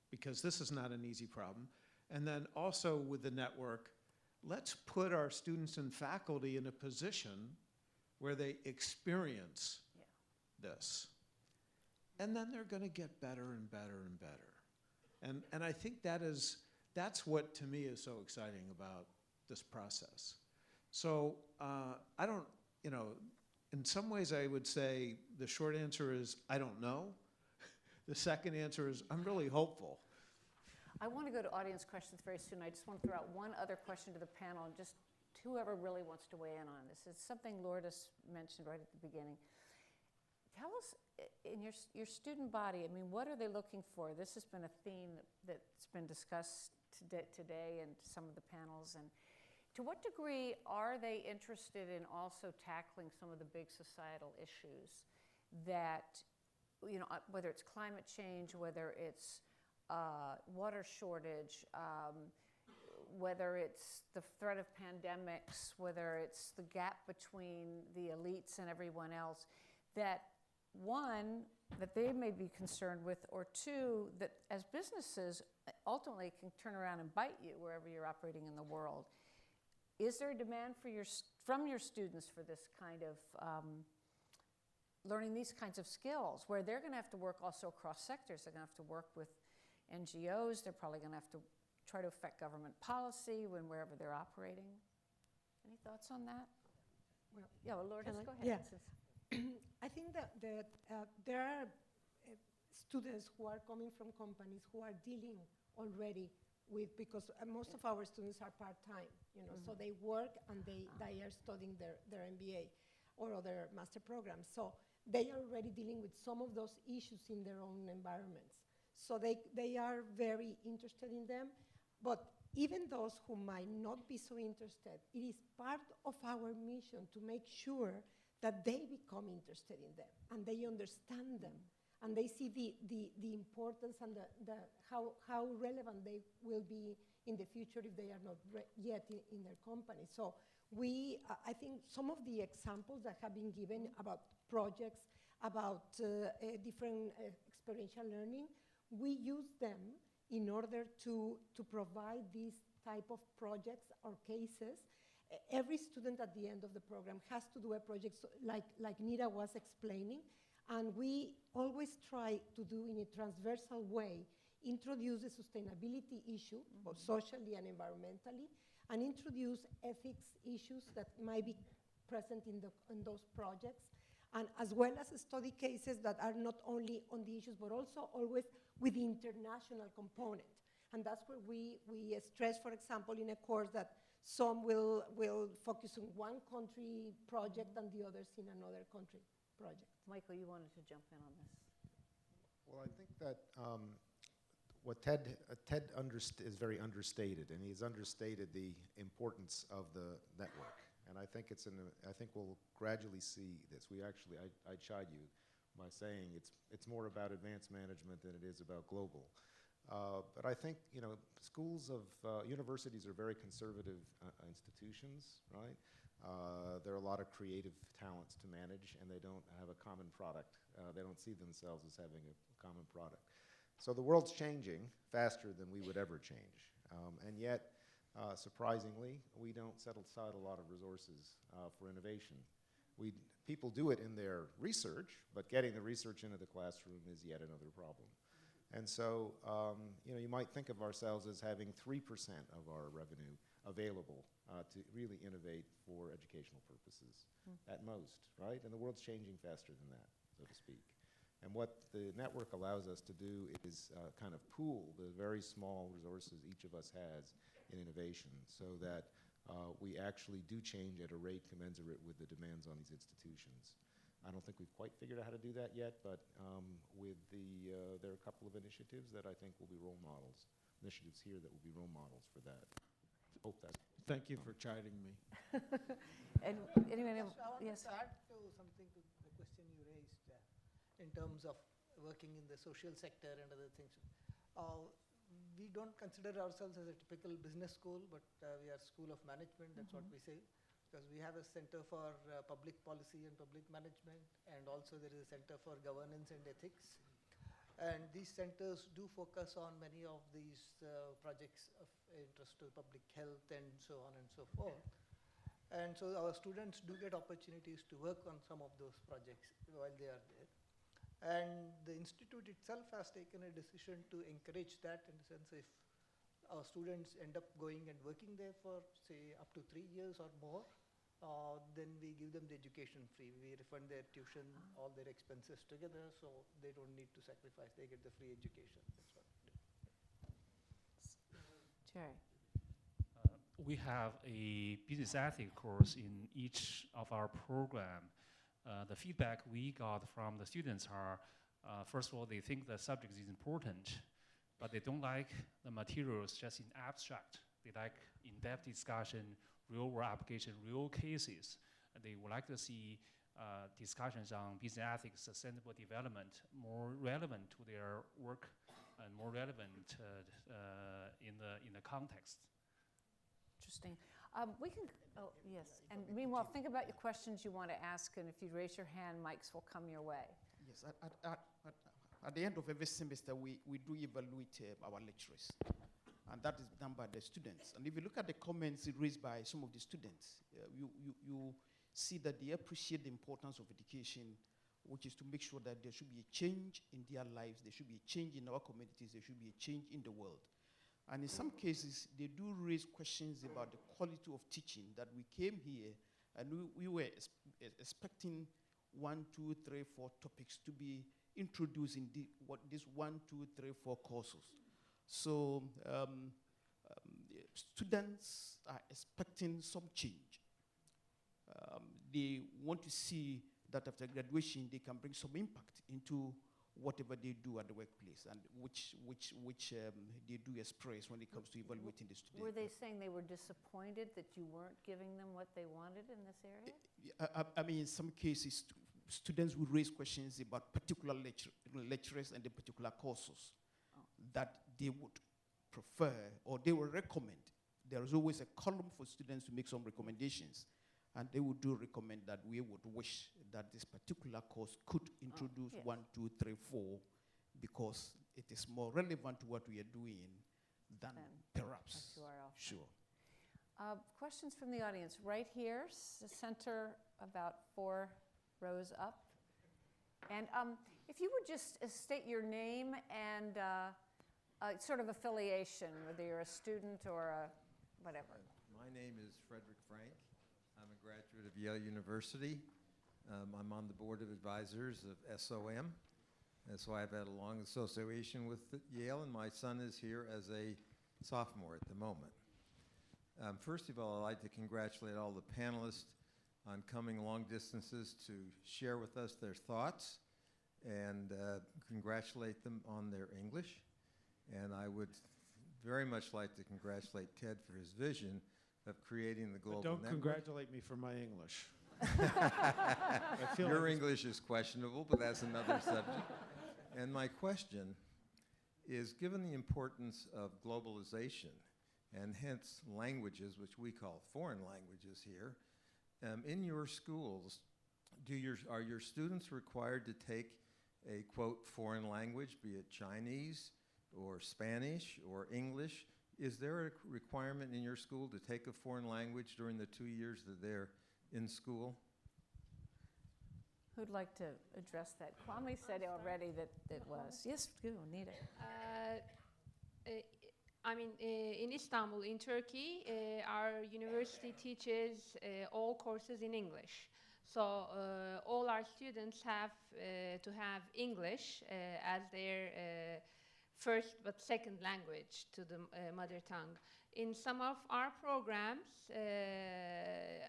because this is not an easy problem. And then also with the network, let's put our students and faculty in a position where they experience this. And then they're going to get better and better and better. And I think that's what, to me, is so exciting about this process. So I don't, you know, in some ways I would say the short answer is I don't know. The second answer is I'm really hopeful. I want to go to audience questions very soon. I just want to throw out one other question to the panel, and just whoever really wants to weigh in on this. It's something Lourdes mentioned right at the beginning. Tell us, in your student body, I mean, what are they looking for? This has been a theme that's been discussed today in some of the panels. And to what degree are they interested in also tackling some of the big societal issues that, you know, whether it's climate change, whether it's water shortage, whether it's the threat of pandemics, whether it's the gap between the elites and everyone else, that one, that they may be concerned with, or two, that as businesses ultimately can turn around and bite you wherever you're operating in the world. Is there a demand from your students for this kind of learning these kinds of skills, where they're going to have to work also across sectors? They're going to have to work with NGOs. They're probably going to have to try to affect government policy wherever they're operating. Any thoughts on that? Well, yeah, well, Lourdes, go ahead. Yeah. I think that there are students who are coming from companies who are dealing already with, because most of our students are part-time, you know, so they work and they are studying their MBA or other master programs. So they are already dealing with some of those issues in their own environments. So they are very interested in them. But even those who might not be so interested, it is part of our mission to make sure that they become interested in them and they understand them and they see the importance and how relevant they will be in the future if they are not yet in their company. So I think some of the examples that have been given about projects, about different experiential learning, we use them in order to provide these type of projects or cases. Every student at the end of the program has to do a project, so like Nita was explaining, and we always try to do in a transversal way, introduce the sustainability issue, both socially and environmentally, and introduce ethics issues that might be present in those projects, and as well as study cases that are not only on the issues, but also always with the international component. And that's where we stress, for example, in a course that some will focus on one country project and the others in another country project. Michael, you wanted to jump in on this. Well, I think that what Ted is very understated, and he's understated the importance of the network. And I think I think we'll gradually see this. I chide you by saying it's more about advanced management than it is about global. But I think, universities are very conservative institutions, right? There are a lot of creative talents to manage, and they don't have a common product. They don't see themselves as having a common product. So the world's changing faster than we would ever change. And yet, surprisingly, we don't set aside a lot of resources for innovation. People do it in their research, but getting the research into the classroom is yet another problem. And so, you might think of ourselves as having 3% of our revenue available to really innovate for educational purposes, at most, right? And the world's changing faster than that, so to speak. And what the network allows us to do is kind of pool the very small resources each of us has in innovation, so that we actually do change at a rate commensurate with the demands on these institutions. I don't think we've quite figured out how to do that yet, but there are a couple of initiatives that I think will be role models, initiatives here that will be role models for that. Hope that. Thank you for chiding me. And anyone else? I want Yes. to add to something to the question you raised in terms of working in the social sector and other things. We don't consider ourselves as a typical business school, but we are school of management, that's what we say. Because we have a center for public policy and public management, and also there is a center for governance and ethics. And these centers do focus on many of these projects of interest to public health and so on and so forth. And so our students do get opportunities to work on some of those projects while they are there. And the institute itself has taken a decision to encourage that, in the sense if our students end up going and working there for, say, up to 3 years or more, then we give them the education free. We refund their tuition, all their expenses together, so they don't need to sacrifice. They get the free education. That's what we do. Jerry. We have a business ethics course in each of our program. The feedback we got from the students are, first of all, they think the subject is important, but they don't like the materials just in abstract. They like in-depth discussion, real-world application, real cases. And they would like to see discussions on business ethics, sustainable development, more relevant to their work and more relevant in the context. Interesting. We can, yes. And meanwhile, think about your questions you want to ask, and if you raise your hand, mics will come your way. Yes, at the end of every semester, we do evaluate our lecturers, and that is done by the students. And if you look at the comments raised by some of the students, you see that they appreciate the importance of education, which is to make sure that there should be a change in their lives, there should be a change in our communities, there should be a change in the world. And in some cases, they do raise questions about the quality of teaching, that we came here and we were expecting 1, 2, 3, 4 topics to be introduced in this 1, 2, 3, 4 courses. So students are expecting some change. They want to see that after graduation, they can bring some impact into whatever they do at the workplace, and which they do express when it comes to evaluating the student. Were they saying they were disappointed that you weren't giving them what they wanted in this area? I mean, in some cases, students would raise questions about particular lecturers and the particular courses that they would prefer or they would recommend. There is always a column for students to make some recommendations, and they would do recommend that we would wish that this particular course could introduce yes. 1, 2, 3, 4, because it is more relevant to what we are doing than perhaps. What you are offering. Sure. Questions from the audience, right here, center, about 4 rows up. And if you would just state your name and sort of affiliation, whether you're a student or a whatever. My name is Frederick Frank. I'm a graduate of Yale University. I'm on the board of advisors of SOM. And so I've had a long association with Yale, and my son is here as a sophomore at the moment. First of all, I'd like to congratulate all the panelists on coming long distances to share with us their thoughts, and congratulate them on their English. And I would very much like to congratulate Ted for his vision of creating the global Don't network. congratulate me for my English. Your English is questionable, but that's another subject. And my question is, given the importance of globalization, and hence languages, which we call foreign languages here, in your schools, are your students required to take a, quote, foreign language, be it Chinese or Spanish or English? Is there a requirement in your school to take a foreign language during the 2 years that they're in school? Who'd like to address that? Kwame said already that it was. Yes, go, Nita. I mean, in Istanbul, in Turkey, our university teaches all courses in English. So all our students have to have English as their first but second language to the mother tongue. In some of our programs,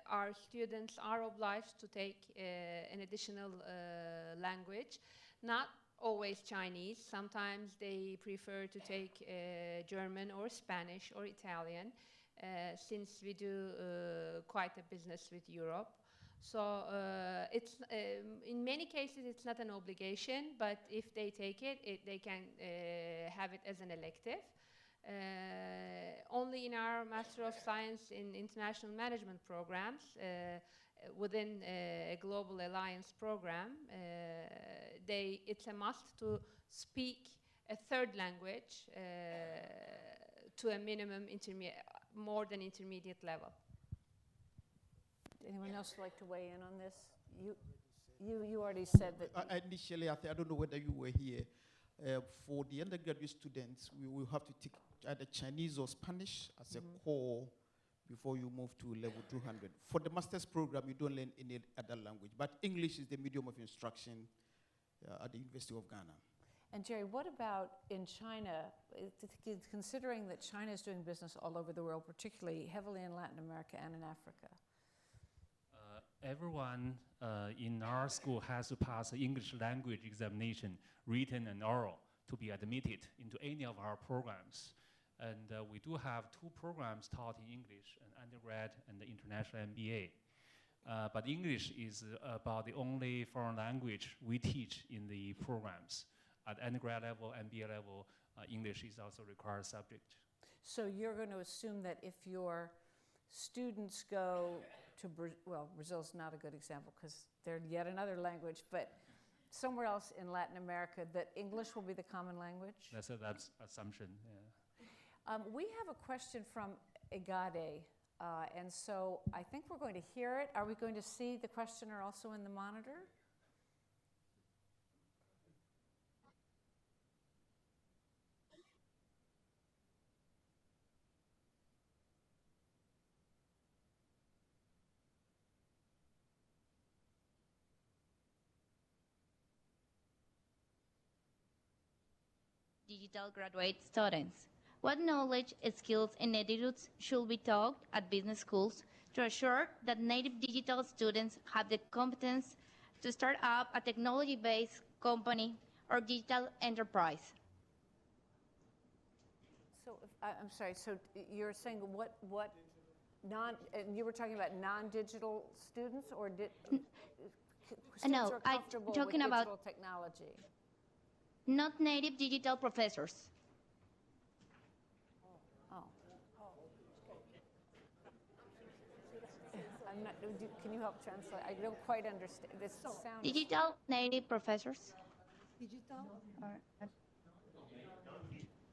our students are obliged to take an additional language, not always Chinese. Sometimes they prefer to take German or Spanish or Italian, since we do quite a business with Europe. So it's in many cases it's not an obligation, but if they take it, they can have it as an elective. Only in our Master of Science in International Management programs, within a Global Alliance program, it's a must to speak a third language to a minimum more than intermediate level. Anyone else like to weigh in on this? You already said that. Initially, I don't know whether you were here. For the undergraduate students, we will have to take either Chinese or Spanish as a core before you move to level 200. For the master's program, you don't learn any other language, but English is the medium of instruction at the University of Ghana. And Jerry, what about in China, considering that China is doing business all over the world, particularly heavily in Latin America and in Africa? Everyone in our school has to pass the English language examination, written and oral, to be admitted into any of our programs. And we do have 2 programs taught in English, an undergrad and the international MBA. But English is about the only foreign language we teach in the programs. At undergrad level, MBA level, English is also a required subject. So you're going to assume that if your students go to Brazil's not a good example because they're yet another language, but somewhere else in Latin America, that English will be the common language? That's assumption, yeah. We have a question from Egade, and so I think we're going to hear it. Are we going to see the questioner also in the monitor? Digital graduate students. What knowledge, skills, and attitudes should be taught at business schools to assure that native digital students have the competence to start up a technology-based company or digital enterprise. So, I'm sorry, so you're saying what and you were talking about non-digital students or students No, who are I'm comfortable talking with about digital technology? not native digital professors. Oh. I'm not, can you help translate? I don't quite understand. This sounds. Digital native professors. Digital?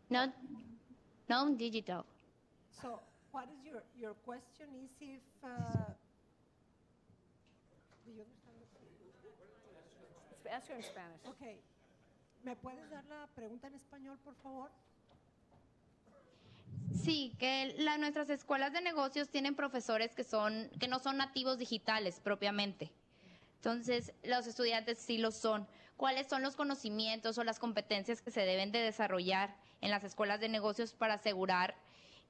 Not non-digital. So what is your question is if, do you understand the question? Ask her in Spanish. Okay. ¿Me puedes dar la pregunta en español, por favor? Sí, que nuestras escuelas de negocios tienen profesores que no son nativos digitales propiamente. Entonces, los estudiantes sí lo son. ¿Cuáles son los conocimientos o las competencias que se deben de desarrollar en las escuelas de negocios para asegurar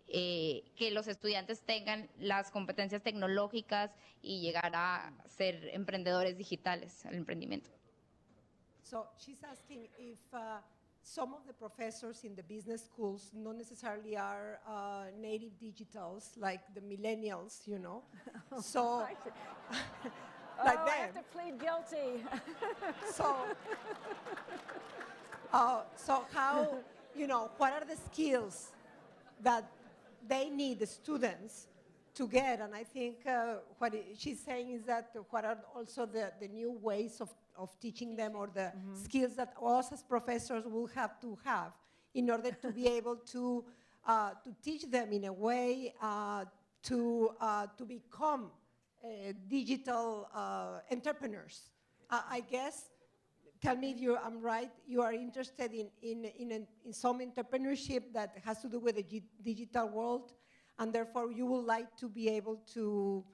que los estudiantes tengan las competencias tecnológicas y llegar a ser emprendedores digitales, al emprendimiento? So she's asking if some of the professors in the business schools not necessarily are native digitals like the millennials, you know. So, like I them. have to plead guilty. So how, you know, what are the skills that they need, the students, to get? And I think what she's saying is that what are also the new ways of teaching them, or the skills that us as professors will have to have in order to be able to teach them in a way to become digital entrepreneurs. I guess, tell me if I'm right, you are interested in some entrepreneurship that has to do with the digital world, and therefore you would like to be able to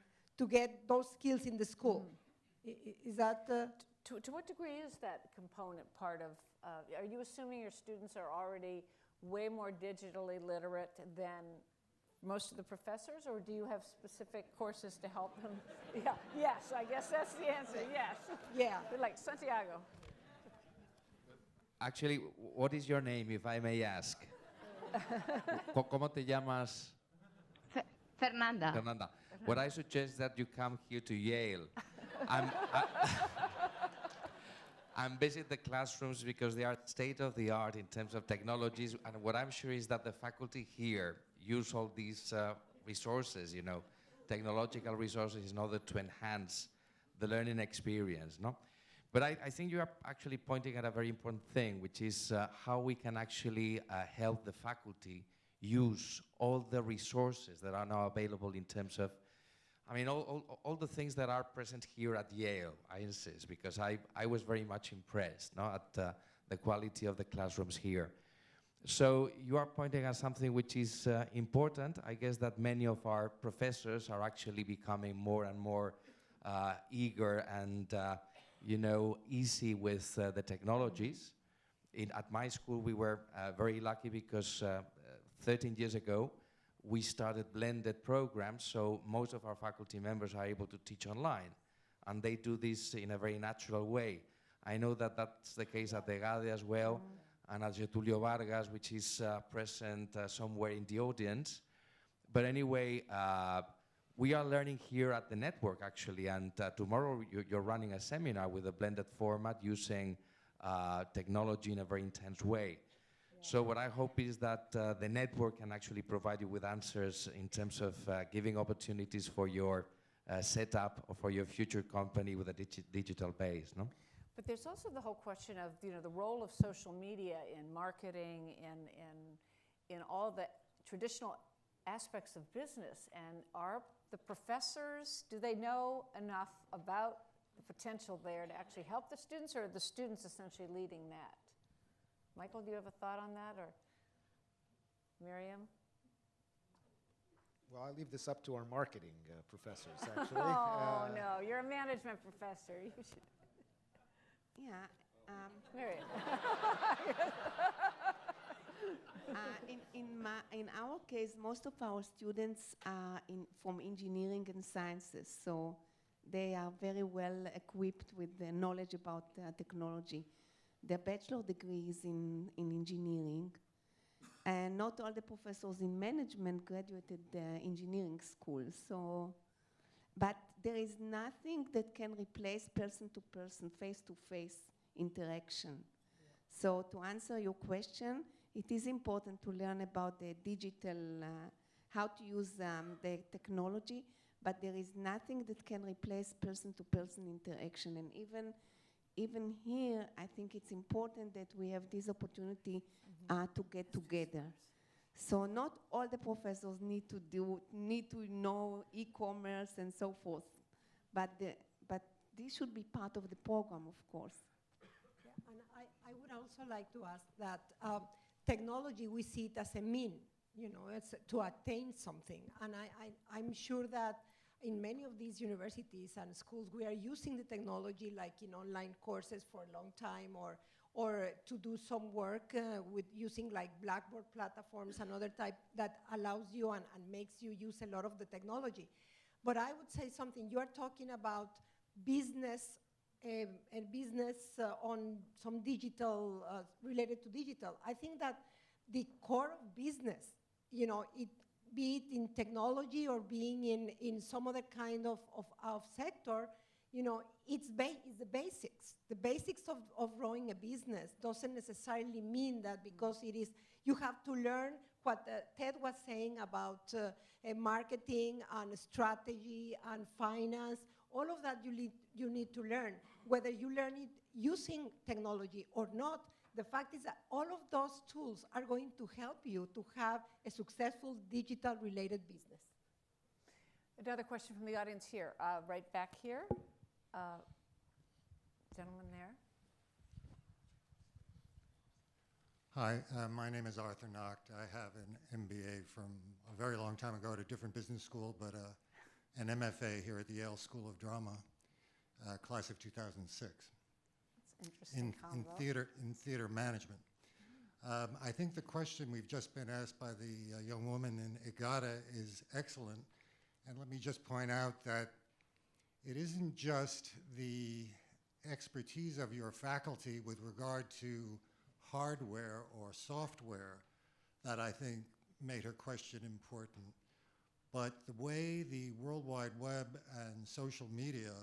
get those skills in the school. Is that? To what degree is that component part of, are you assuming your students are already way more digitally literate than most of the professors, or do you have specific courses to help them? Yeah, yes, I guess that's the answer, yes. Yeah. Like Santiago. Actually, what is your name, if I may ask? ¿Cómo te llamas? Fernanda. Fernanda. What I suggest that you come here to Yale. I'm visiting the classrooms because they are state of the art in terms of technologies, and what I'm sure is that the faculty here use all these resources, you know, technological resources in order to enhance the learning experience, no? But I think you are actually pointing at a very important thing, which is how we can actually help the faculty use all the resources that are now available in terms of, I mean, all the things that are present here at Yale, I insist, because I was very much impressed, no, at the quality of the classrooms here. So you are pointing at something which is important. I guess that many of our professors are actually becoming more and more eager and, you know, easy with the technologies. At my school, we were very lucky because 13 years ago, we started blended programs, so most of our faculty members are able to teach online, and they do this in a very natural way. I know that that's the case at EGADE as well, and at Getulio Vargas, which is present somewhere in the audience. But anyway, we are learning here at the network, actually, and tomorrow you're running a seminar with a blended format using technology in a very intense way. So what I hope is that the network can actually provide you with answers in terms of giving opportunities for your setup or for your future company with a digital base, no? But there's also the whole question of, you know, the role of social media in marketing and in all the traditional aspects of business. And are the professors, do they know enough about the potential there to actually help the students, or are the students essentially leading that? Michael, do you have a thought on that, or Miriam? Well, I leave this up to our marketing professors, actually. Oh, no, you're a management professor. You should. Yeah. Miriam. In our case, most of our students are from engineering and sciences, so they are very well equipped with the knowledge about technology. their bachelor degrees in engineering. And not all the professors in management graduated engineering school. So, but there is nothing that can replace person-to-person, face-to-face interaction. So to answer your question, it is important to learn about the digital, how to use the technology, but there is nothing that can replace person-to-person interaction. And even here, I think it's important that we have this opportunity to get together. So not all the professors need to know e-commerce and so forth, but this should be part of the program, of course. Yeah, and I would also like to ask that technology, we see it as a mean, you know, it's to attain something. And I'm sure that in many of these universities and schools, we are using the technology like in online courses for a long time, or to do some work with using like Blackboard platforms and other type that allows you and makes you use a lot of the technology. But I would say something, you are talking about business and business on some digital, related to digital. I think that the core of business, you know, be it in technology or being in some other kind of sector, you know, it's the basics. The basics of running a business doesn't necessarily mean that because it is, you have to learn what Ted was saying about marketing and strategy and finance. All of that you need to learn. Whether you learn it using technology or not, the fact is that all of those tools are going to help you to have a successful digital related business. Another question from the audience here, right back here. Gentleman there. Hi, my name is Arthur Nacht. I have an MBA from a very long time ago at a different business school, but an MFA here at the Yale School of Drama, class of 2006. Interesting in theater management. I think the question we've just been asked by the young woman in IGATA is excellent. And let me just point out that it isn't just the expertise of your faculty with regard to hardware or software that I think made her question important, but the way the World Wide Web and social media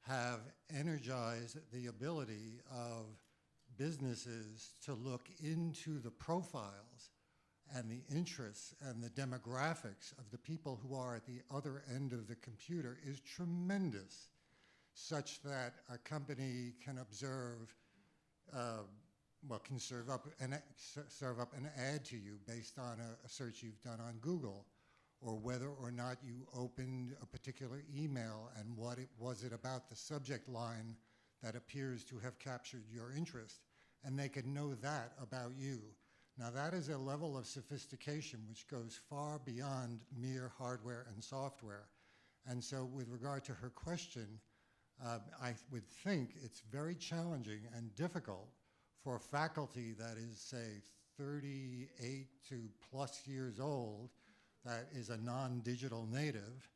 have energized the ability of businesses to look into the profiles and the interests and the demographics of the people who are at the other end of the computer is tremendous, such that a company can observe, can serve up an ad to you based on a search you've done on Google, or whether or not you opened a particular email and what was it about the subject line that appears to have captured your interest, and they can know that about you. Now that is a level of sophistication which goes far beyond mere hardware and software. And so with regard to her question, I would think it's very challenging and difficult for faculty that is, say, 38 to plus years old, that is a non-digital native,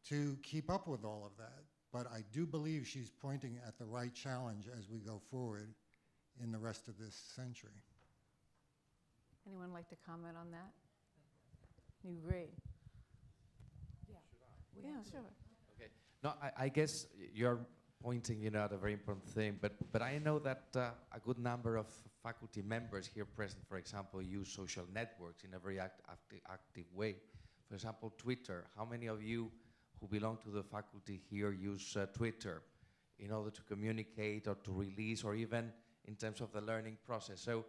to keep up with all of that. But I do believe she's pointing at the right challenge as we go forward in the rest of this century. Anyone like to comment on that? You agree? Yeah. Yeah, sure. Okay. No, I guess you're pointing, at a very important thing, but I know that a good number of faculty members here present, for example, use social networks in a very active way. For example, Twitter. How many of you who belong to the faculty here use Twitter in order to communicate or to release, or even in terms of the learning process? So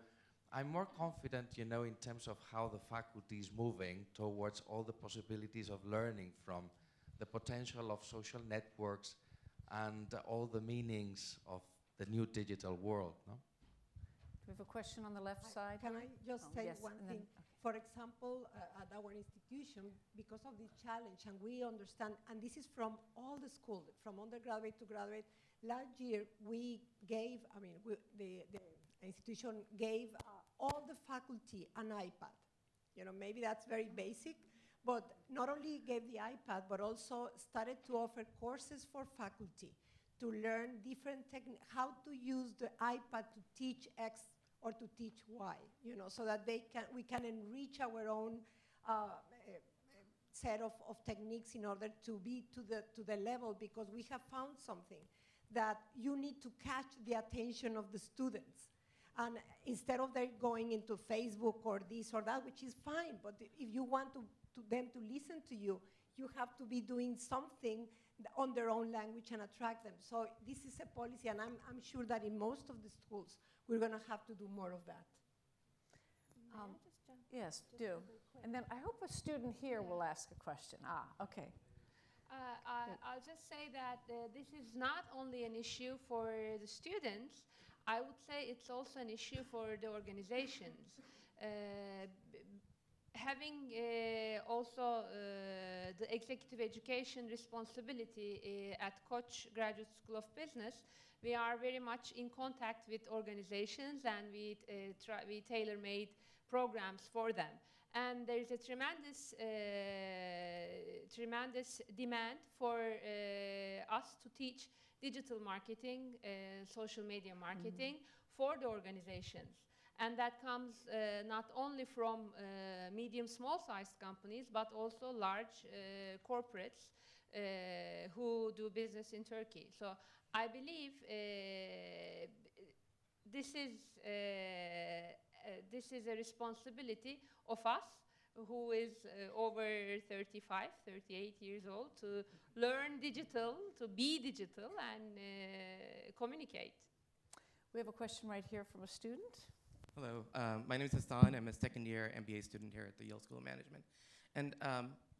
I'm more confident, in terms of how the faculty is moving towards all the possibilities of learning from the potential of social networks and all the meanings of the new digital world, no? We have a question on the left side. Can I just say yes, one and thing? then- For example, at our institution, because of this challenge, and we understand, and this is from all the schools, from undergraduate to graduate, last year we gave, the institution gave all the faculty an iPad. Maybe that's very basic, but not only gave the iPad, but also started to offer courses for faculty to learn different how to use the iPad to teach X or to teach Y, so that we can enrich our own set of techniques in order to be to the level, because we have found something that you need to catch the attention of the students. And instead of them going into Facebook or this or that, which is fine, but if you want them to listen to you, you have to be doing something on their own language and attract them. So this is a policy, and I'm sure that in most of the schools, we're going to have to do more of that. Yes, do. And then I hope a student here will ask a question. Okay. I'll just say that this is not only an issue for the students, I would say it's also an issue for the organizations. Having also the executive education responsibility at Koç Graduate School of Business, we are very much in contact with organizations, and we tailor-made programs for them. And there is a tremendous demand for us to teach digital marketing, social media marketing for the organizations. And that comes not only from medium, small-sized companies, but also large corporates who do business in Turkey. So I believe this is a responsibility of us, who is over 35, 38 years old, to learn digital, to be digital, and communicate. We have a question right here from a student. Hello, my name is Hassan. I'm a second-year MBA student here at the Yale School of Management. And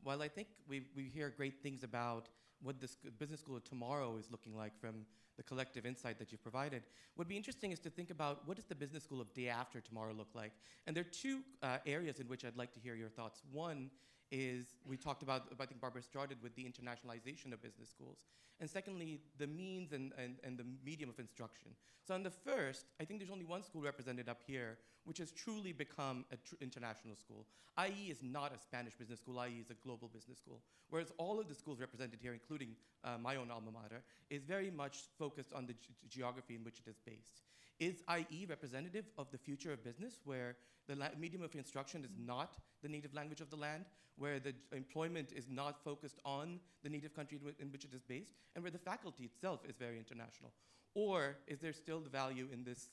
while I think we hear great things about what the business school of tomorrow is looking like from the collective insight that you've provided, what would be interesting is to think about what does the business school of day after tomorrow look like? And there are two areas in which I'd like to hear your thoughts. One is, we talked about, I think Barbara started with the internationalization of business schools. And secondly, the means and the medium of instruction. So on the first, I think there's only one school represented up here which has truly become an international school. IE is not a Spanish business school, IE is a global business school. Whereas all of the schools represented here, including my own alma mater, is very much focused on the geography in which it is based. Is IE representative of the future of business, where the medium of instruction is not the native language of the land, where the employment is not focused on the native country in which it is based, and where the faculty itself is very international? Or is there still the value in this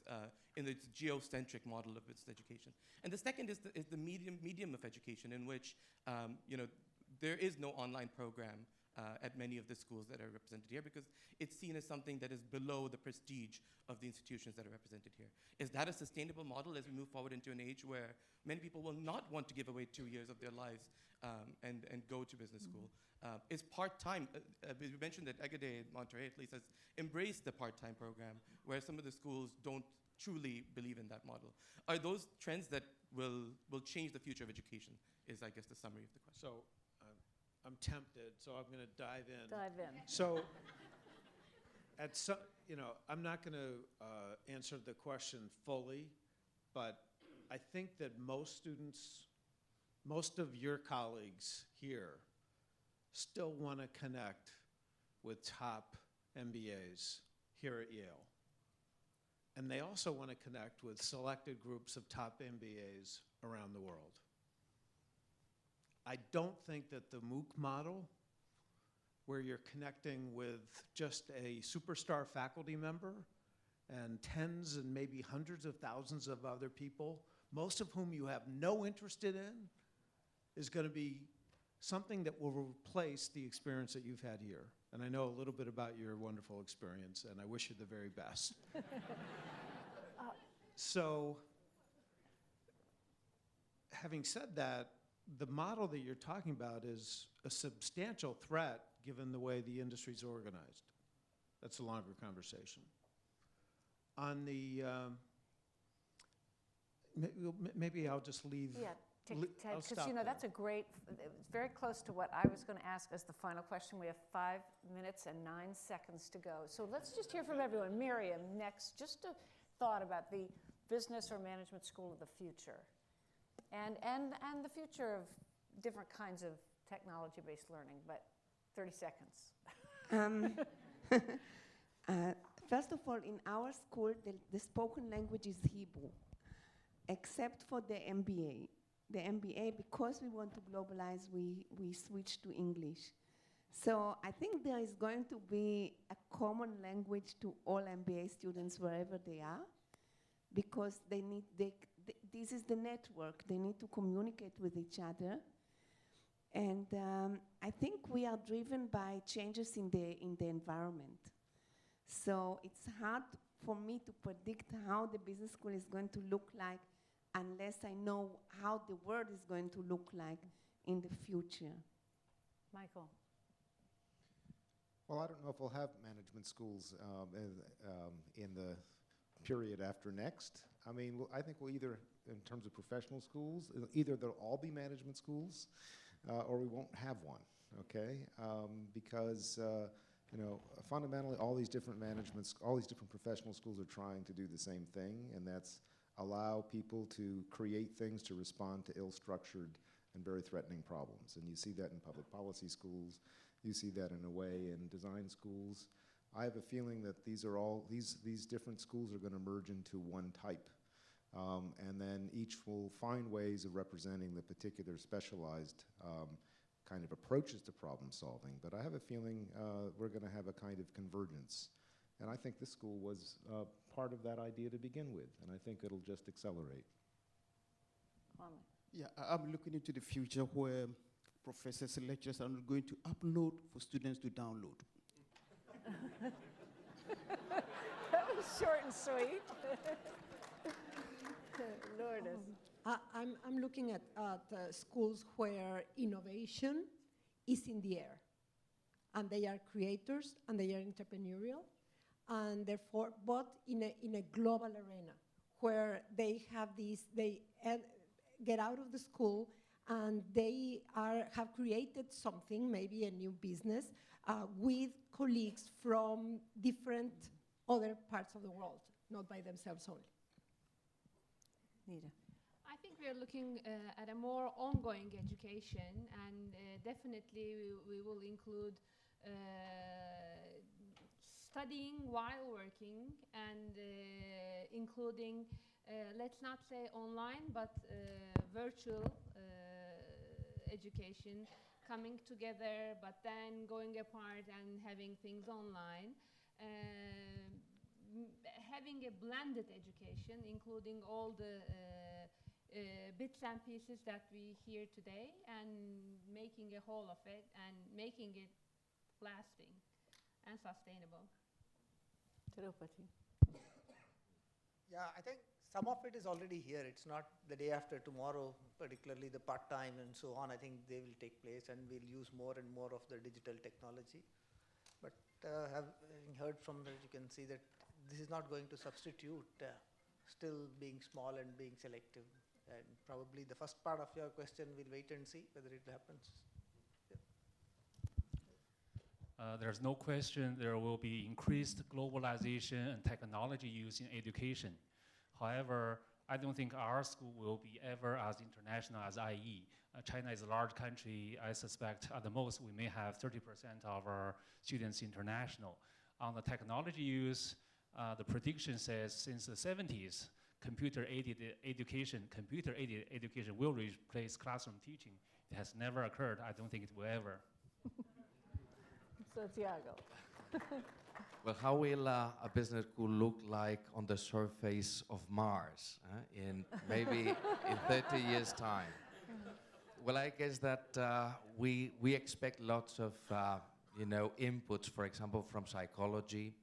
geocentric model of business education? And the second is the medium of education, in which there is no online program at many of the schools that are represented here, because it's seen as something that is below the prestige of the institutions that are represented here. Is that a sustainable model as we move forward into an age where many people will not want to give away 2 years of their lives and go to business school? Is part-time, we mentioned that EGADE Monterrey at least has embraced the part-time program, where some of the schools don't truly believe in that model. Are those trends that will change the future of education, is I guess the summary of the question. So I'm tempted, so I'm going to dive in. Dive in. So, I'm not going to answer the question fully, but I think that most students, most of your colleagues here, still want to connect with top MBAs here at Yale. And they also want to connect with selected groups of top MBAs around the world. I don't think that the MOOC model, where you're connecting with just a superstar faculty member and tens and maybe hundreds of thousands of other people, most of whom you have no interest in, is going to be something that will replace the experience that you've had here. And I know a little bit about your wonderful experience, and I wish you the very best. So, having said that, the model that you're talking about is a substantial threat given the way the industry's organized. That's a longer conversation. On the, maybe I'll just leave. Yeah, I'll because stop there. that's a great, it's very close to what I was going to ask as the final question. We have 5 minutes and 9 seconds to go. So let's just hear from everyone. Miriam, next, just a thought about the business or management school of the future. And the future of different kinds of technology-based learning, but 30 seconds. First of all, in our school, the spoken language is Hebrew, except for the MBA. The MBA, because we want to globalize, we switch to English. So I think there is going to be a common language to all MBA students wherever they are, because this is the network. They need to communicate with each other. And I think we are driven by changes in the environment. So it's hard for me to predict how the business school is going to look like unless I know how the world is going to look like in the future. Michael. Well, I don't know if we'll have management schools in the period after next. I mean, I think we'll either, in terms of professional schools, either they'll all be management schools or we won't have one, okay? Because fundamentally, all these different professional schools are trying to do the same thing, and that's allow people to create things to respond to ill-structured and very threatening problems. And you see that in public policy schools. You see that in a way in design schools. I have a feeling that these different schools are going to merge into one type. And then each will find ways of representing the particular specialized kind of approaches to problem solving. But I have a feeling we're going to have a kind of convergence. And I think this school was part of that idea to begin with. And I think it'll just accelerate. Yeah, I'm looking into the future where professors and lecturers are not going to upload for students to download. That was short and sweet. Lourdes. I'm looking at schools where innovation is in the air, and they are creators and they are entrepreneurial, and therefore, but in a global arena where they have they get out of the school and they have created something, maybe a new business, with colleagues from different other parts of the world, not by themselves only. Nita. I think we are looking at a more ongoing education, and definitely we will include studying while working, and including, let's not say online, but virtual education, coming together, but then going apart and having things online. Having a blended education, including all the bits and pieces that we hear today, and making a whole of it, and making it lasting and sustainable. Tirupati. Yeah, I think some of it is already here. It's not the day after tomorrow, particularly the part-time and so on. I think they will take place, and we'll use more and more of the digital technology. But having heard from that, you can see that this is not going to substitute still being small and being selective. And probably the first part of your question, we'll wait and see whether it happens. There's no question there will be increased globalization and technology use in education. However, I don't think our school will be ever as international as IE. China is a large country. I suspect at the most we may have 30% of our students international. On the technology use, the prediction says since the 70s, computer-aided education will replace classroom teaching. It has never occurred. I don't think it will ever. Santiago. Well, how will a business school look like on the surface of Mars in maybe in 30 years' time? Well, I guess that we expect lots of inputs, for example, from psychology,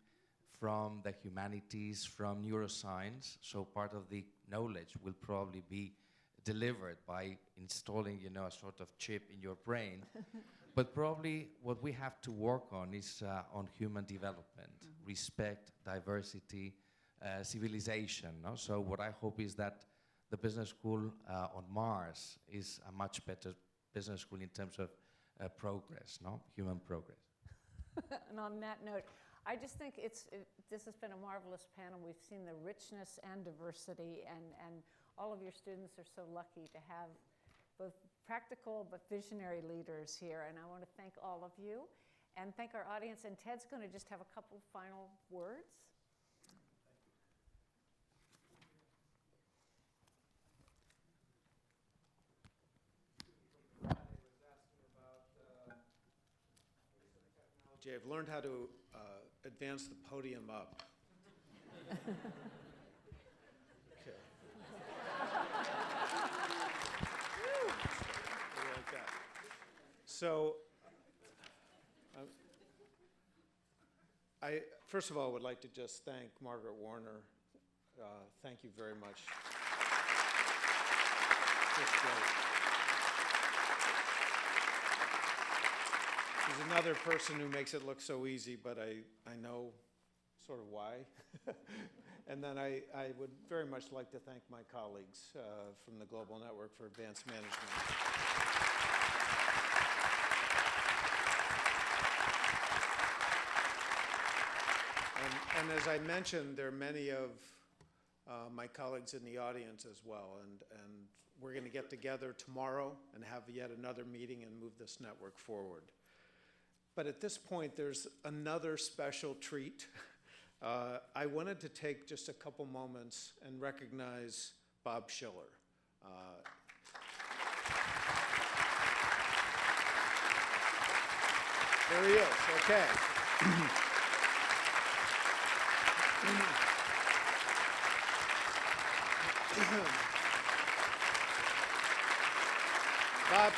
from the humanities, from neuroscience. So part of the knowledge will probably be delivered by installing, a sort of chip in your brain. But probably what we have to work on is on human development, respect, diversity, civilization. No? So what I hope is that the business school on Mars is a much better business school in terms of progress, human progress. And on that note, I just think this has been a marvelous panel. We've seen the richness and diversity, and all of your students are so lucky to have both practical but visionary leaders here, and I want to thank all of you. and thank our audience. And Ted's going to just have a couple final words. I've learned how to advance the podium up. Okay. Like that. So, I first of all would like to just thank Margaret Warner. Thank you very much. Just great. She's another person who makes it look so easy, but I know sort of why. And then I would very much like to thank my colleagues from the Global Network for Advanced Management. And as I mentioned, there are many of my colleagues in the audience as well, and we're going to get together tomorrow and have yet another meeting and move this network forward. But at this point, there's another special treat. I wanted to take just a couple moments and recognize Bob Schiller. There he is, okay. Bob.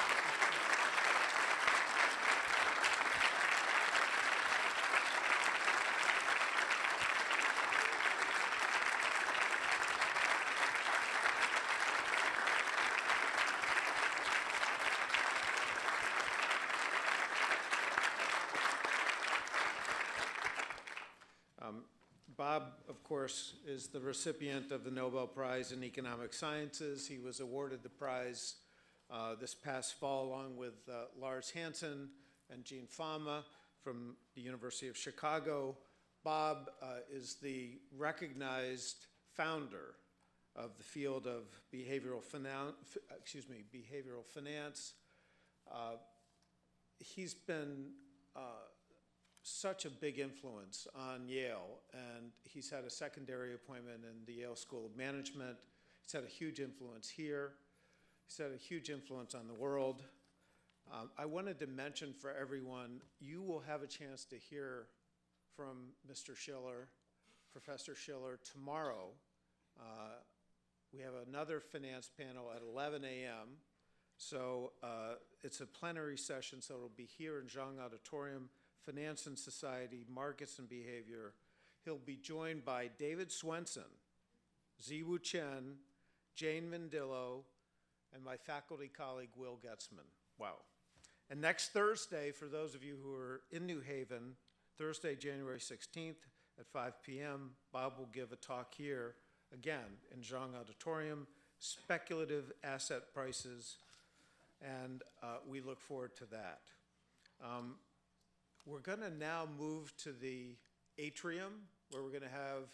Bob, of course, is the recipient of the Nobel Prize in Economic Sciences. He was awarded the prize this past fall along with Lars Hansen and Gene Fama from the University of Chicago. Bob is the recognized founder of the field of behavioral finance. He's been such a big influence on Yale, and he's had a secondary appointment in the Yale School of Management. He's had a huge influence here. He's had a huge influence on the world. I wanted to mention for everyone, you will have a chance to hear from Mr. Schiller, Professor Schiller, tomorrow. We have another finance panel at 11 a.m. So it's a plenary session, so it'll be here in Zhang Auditorium. Finance and Society, Markets and Behavior. He'll be joined by David Swenson, Ziwu Chen, Jane Mendillo, and my faculty colleague, Will Getzman. Wow. And next Thursday, for those of you who are in New Haven, Thursday, January 16th at 5 p.m., Bob will give a talk here, again, in Zhang Auditorium, Speculative Asset Prices, and we look forward to that. We're going to now move to the atrium, where we're going to have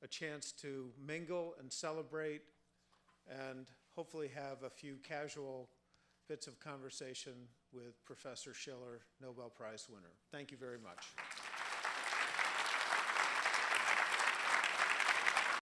a chance to mingle and celebrate and hopefully have a few casual bits of conversation with Professor Schiller, Nobel Prize winner. Thank you very much.